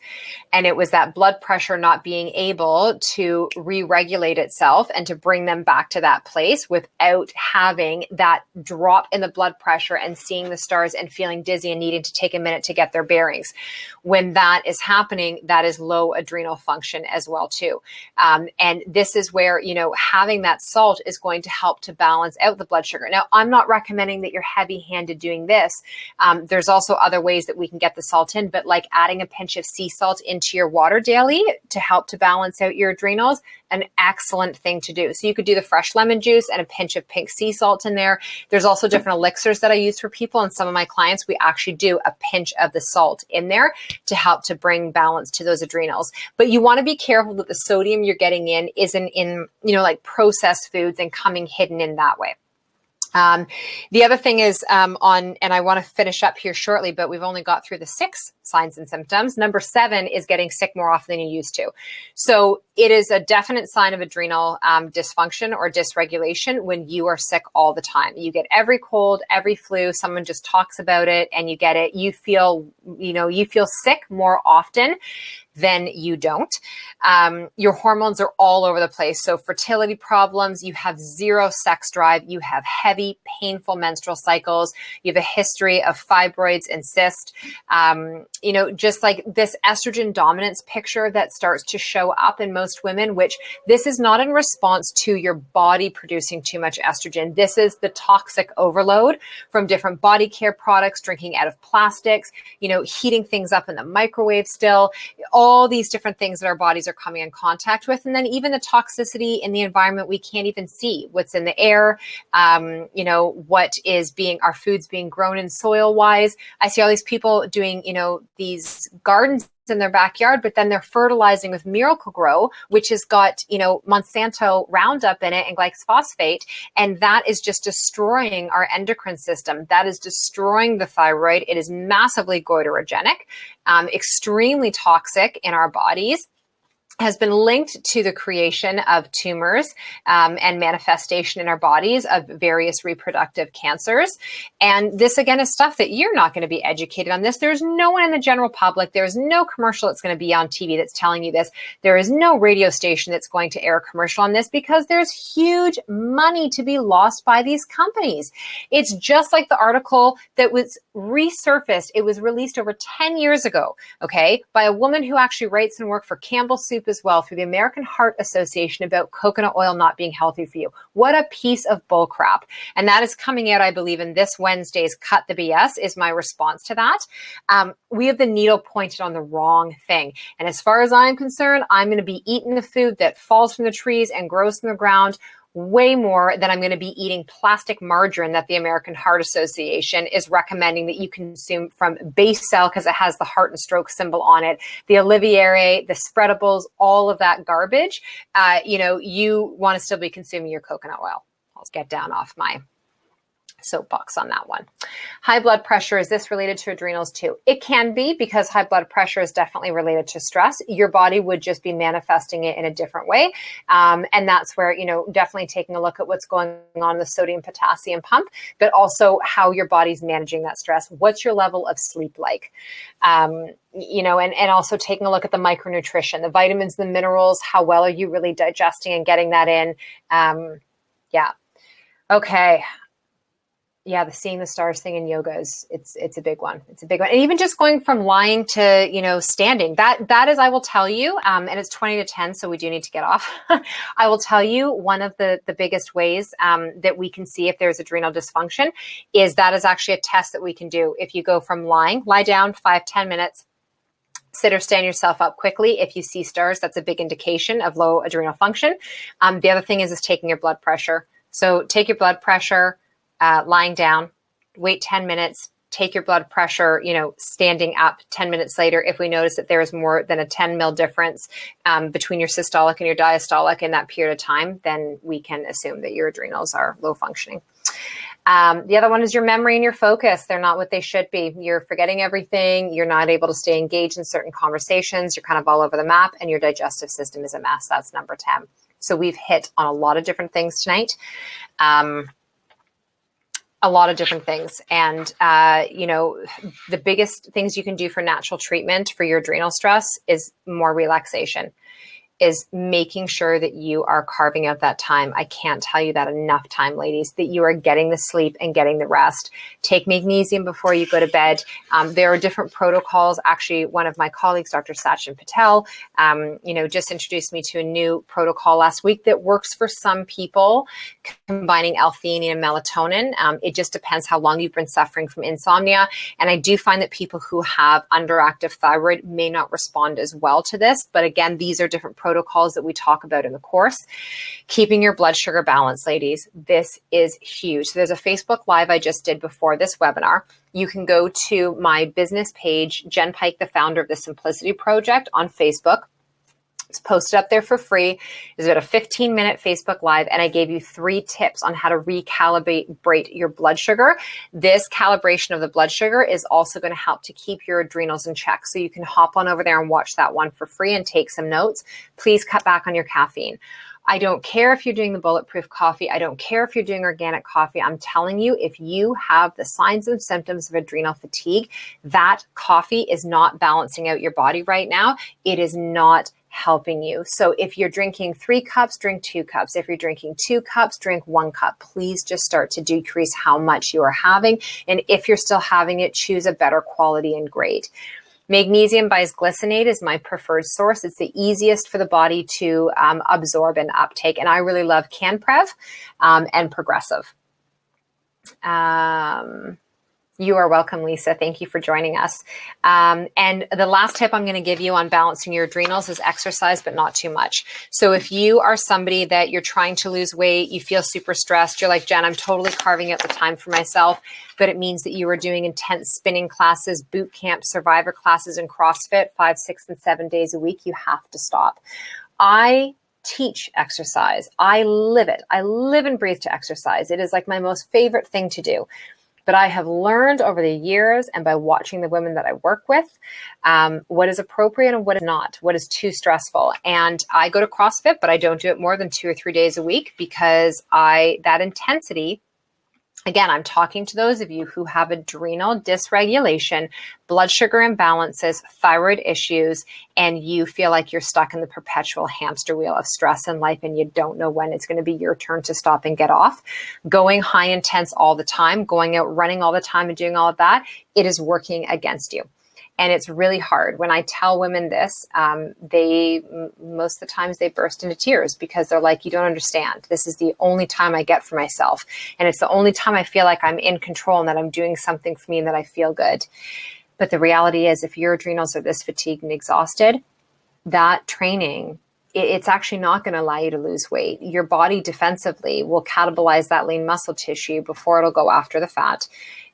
And it was that blood pressure not being able to re-regulate itself and to bring them back to that place without having that drop in the blood pressure and seeing the stars and feeling dizzy and needing to take a minute to get their bearings. When that is happening, that is low adrenal function as well too. And this is where, having that salt is going to help to balance out the blood sugar. Now, I'm not recommending that you're heavy-handed doing this. There's also other ways that we can get the salt in, but like adding a pinch of sea salt into your water daily to help to balance out your adrenals, an excellent thing to do. So you could do the fresh lemon juice and a pinch of pink sea salt in there. There's also different elixirs that I use for people, and some of my clients, we actually do a pinch of the salt in there to help to bring balance to those adrenals. But you want to be careful that the sodium you're getting in isn't in, like processed foods and coming hidden in that way. The other thing is and I want to finish up here shortly, but we've only got through the 6 signs and symptoms. Number 7 is getting sick more often than you used to. So it is a definite sign of adrenal dysfunction or dysregulation when you are sick all the time. You get every cold, every flu, someone just talks about it and you get it. You feel sick more often then you don't. Your hormones are all over the place. So fertility problems, you have zero sex drive, you have heavy, painful menstrual cycles, you have a history of fibroids and cysts, just like this estrogen dominance picture that starts to show up in most women, which this is not in response to your body producing too much estrogen. This is the toxic overload from different body care products, drinking out of plastics, heating things up in the microwave still, all these different things that our bodies are coming in contact with. And then even the toxicity in the environment we can't even see, what's in the air, what is our foods being grown in soil wise. I see all these people doing, these gardens in their backyard, but then they're fertilizing with Miracle-Gro, which has got, Monsanto Roundup in it and glyphosate. And that is just destroying our endocrine system. That is destroying the thyroid. It is massively goitrogenic, extremely toxic in our bodies, has been linked to the creation of tumors and manifestation in our bodies of various reproductive cancers. And this, again, is stuff that you're not going to be educated on this. There's no one in the general public. There's no commercial that's going to be on TV that's telling you this. There is no radio station that's going to air a commercial on this because there's huge money to be lost by these companies. It's just like the article that was resurfaced. It was released over 10 years ago, okay, by a woman who actually writes and works for Campbell Soup as well through the American Heart Association about coconut oil not being healthy for you. What a piece of bull crap. And that is coming out, I believe, in this Wednesday's Cut the BS is my response to that. We have the needle pointed on the wrong thing. And as far as I'm concerned, I'm going to be eating the food that falls from the trees and grows from the ground way more than I'm going to be eating plastic margarine that the American Heart Association is recommending that you consume from base cell because it has the heart and stroke symbol on it, the Olivier, the spreadables, all of that garbage. You want to still be consuming your coconut oil. I'll get down off my soapbox on that one. High blood pressure, is this related to adrenals too? It can be, because high blood pressure is definitely related to stress. Your body would just be manifesting it in a different way. And that's where, definitely taking a look at what's going on in the sodium potassium pump, but also how your body's managing that stress. What's your level of sleep like? And also taking a look at the micronutrition, the vitamins, the minerals, how well are you really digesting and getting that in? Okay. Yeah, the seeing the stars thing in yoga it's a big one. It's a big one. And even just going from lying to, standing, that is, I will tell you, and it's 20 to 10, so we do need to get off. I will tell you one of the biggest ways that we can see if there's adrenal dysfunction is that is actually a test that we can do. If you go from lie down 5-10 minutes, sit or stand yourself up quickly. If you see stars, that's a big indication of low adrenal function. The other thing is taking your blood pressure. So take your blood pressure, lying down, wait 10 minutes, take your blood pressure, standing up 10 minutes later. If we notice that there is more than a 10 mil difference between your systolic and your diastolic in that period of time, then we can assume that your adrenals are low functioning. The other one is your memory and your focus. They're not what they should be. You're forgetting everything. You're not able to stay engaged in certain conversations. You're kind of all over the map, and your digestive system is a mess. That's number 10. So we've hit on a lot of different things tonight. A lot of different things. And, the biggest things you can do for natural treatment for your adrenal stress is more relaxation, is making sure that you are carving out that time. I can't tell you that enough time, ladies, that you are getting the sleep and getting the rest. Take magnesium before you go to bed. There are different protocols. Actually, one of my colleagues, Dr. Sachin Patel, just introduced me to a new protocol last week that works for some people, combining L-theanine and melatonin. It just depends how long you've been suffering from insomnia. And I do find that people who have underactive thyroid may not respond as well to this. But again, these are different protocols that we talk about in the course. Keeping your blood sugar balanced, ladies, this is huge. So there's a Facebook Live I just did before this webinar. You can go to my business page, Jen Pike, the founder of the Simplicity Project on Facebook. It's posted up there for free. It's about a 15-minute Facebook Live, and I gave you 3 tips on how to recalibrate your blood sugar. This calibration of the blood sugar is also going to help to keep your adrenals in check. So you can hop on over there and watch that one for free and take some notes. Please cut back on your caffeine. I don't care if you're doing the bulletproof coffee. I don't care if you're doing organic coffee. I'm telling you, if you have the signs and symptoms of adrenal fatigue, that coffee is not balancing out your body right now. It is not helping you. So if you're drinking 3 cups, drink 2 cups. If you're drinking 2 cups, drink 1 cup. Please just start to decrease how much you are having. And if you're still having it, choose a better quality and grade. Magnesium bisglycinate is my preferred source. It's the easiest for the body to absorb and uptake. And I really love CanPrev and Progressive. You are welcome, Lisa. Thank you for joining us. And the last tip I'm going to give you on balancing your adrenals is exercise, but not too much. So if you are somebody that you're trying to lose weight, you feel super stressed, you're like, Jen, I'm totally carving out the time for myself, but it means that you are doing intense spinning classes, boot camp, survivor classes, and CrossFit 5, 6, and 7 days a week, you have to stop. I teach exercise. I live it. I live and breathe to exercise. It is like my most favorite thing to do. But I have learned over the years and by watching the women that I work with, what is appropriate and what is not, what is too stressful. And I go to CrossFit, but I don't do it more than 2 or 3 days a week because that intensity, again, I'm talking to those of you who have adrenal dysregulation, blood sugar imbalances, thyroid issues, and you feel like you're stuck in the perpetual hamster wheel of stress in life and you don't know when it's going to be your turn to stop and get off. Going high intense all the time, going out running all the time and doing all of that, it is working against you. And it's really hard. When I tell women this, most of the times they burst into tears because they're like, you don't understand. This is the only time I get for myself. And it's the only time I feel like I'm in control and that I'm doing something for me and that I feel good. But the reality is if your adrenals are this fatigued and exhausted, that training, it's actually not going to allow you to lose weight. Your body defensively will catabolize that lean muscle tissue before it'll go after the fat.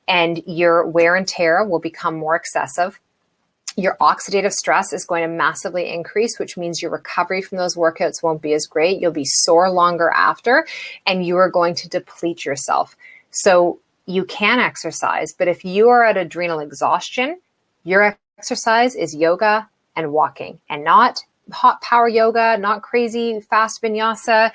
And your wear and tear will become more excessive. Your oxidative stress is going to massively increase, which means your recovery from those workouts won't be as great. You'll be sore longer after, and you are going to deplete yourself. So you can exercise, but if you are at adrenal exhaustion, your exercise is yoga and walking, and not hot power yoga, not crazy fast vinyasa,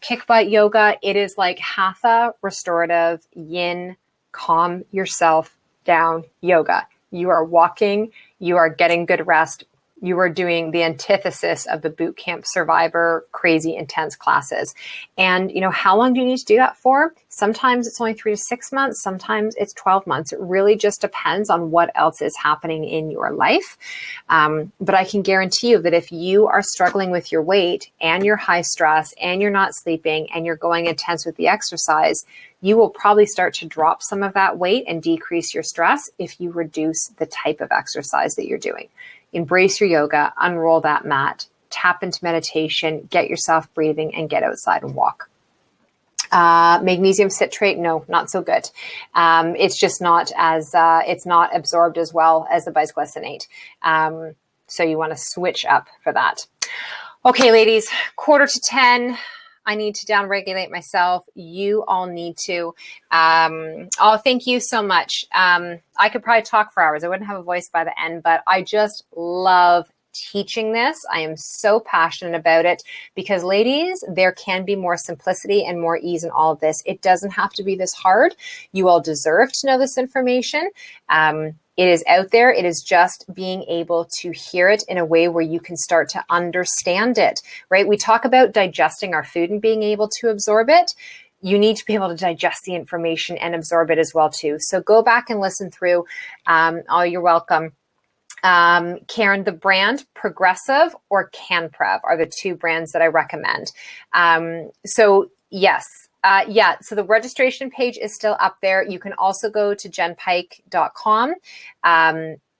kick butt yoga. It is like hatha, restorative, yin, calm yourself down yoga. You are walking, you are getting good rest, you are doing the antithesis of the boot camp survivor, crazy intense classes. And how long do you need to do that for? Sometimes it's only 3 to 6 months. Sometimes it's 12 months. It really just depends on what else is happening in your life. But I can guarantee you that if you are struggling with your weight and you're high stress and you're not sleeping and you're going intense with the exercise, you will probably start to drop some of that weight and decrease your stress if you reduce the type of exercise that you're doing. Embrace your yoga, unroll that mat, tap into meditation, get yourself breathing, and get outside and walk. Magnesium citrate, no, not so good. It's just not as, it's not absorbed as well as the bisglycinate. So you want to switch up for that. Okay, ladies, 9:45. I need to downregulate myself. You all need to. Thank you so much. I could probably talk for hours. I wouldn't have a voice by the end, but I just love teaching this. I am so passionate about it because, ladies, there can be more simplicity and more ease in all of this. It doesn't have to be this hard. You all deserve to know this information. It is out there. It is just being able to hear it in a way where you can start to understand it, right? We talk about digesting our food and being able to absorb it. You need to be able to digest the information and absorb it as well too. So go back and listen through. You're welcome. Karen, the brand Progressive or CanPrev are the 2 brands that I recommend. So yes. So the registration page is still up there. You can also go to jenpike.com.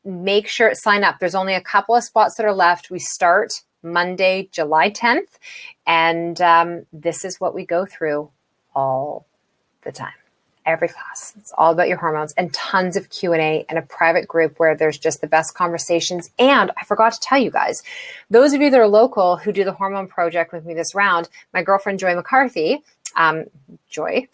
Make sure sign up. There's only a couple of spots that are left. We start Monday, July 10th. And this is what we go through all the time. Every class. It's all about your hormones and tons of Q&A and a private group where there's just the best conversations. And I forgot to tell you guys, those of you that are local who do the hormone project with me this round, my girlfriend Joy McCarthy, Joy,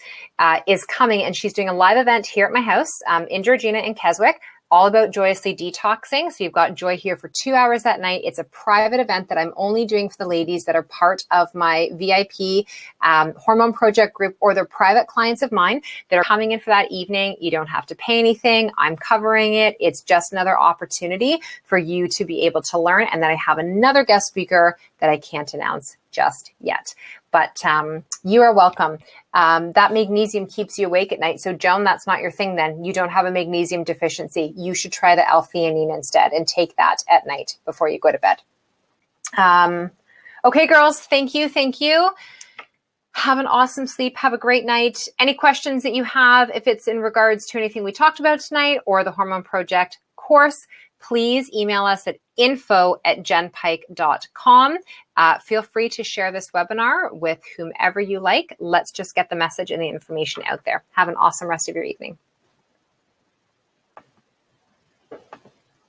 is coming and she's doing a live event here at my house in Georgina in Keswick. all about joyously detoxing. So you've got Joy here for 2 hours at night. It's a private event that I'm only doing for the ladies that are part of my VIP Hormone Project group, or they're private clients of mine that are coming in for that evening. You don't have to pay anything. I'm covering it. It's just another opportunity for you to be able to learn. And then I have another guest speaker that I can't announce just yet. But you are welcome. That magnesium keeps you awake at night. So Joan, that's not your thing then. You don't have a magnesium deficiency. You should try the L-theanine instead and take that at night before you go to bed. Okay, girls, thank you. Thank you. Have an awesome sleep. Have a great night. Any questions that you have, if it's in regards to anything we talked about tonight or the Hormone Project course, please email us at info@jenpike.com. Feel free to share this webinar with whomever you like. Let's just get the message and the information out there. Have an awesome rest of your evening.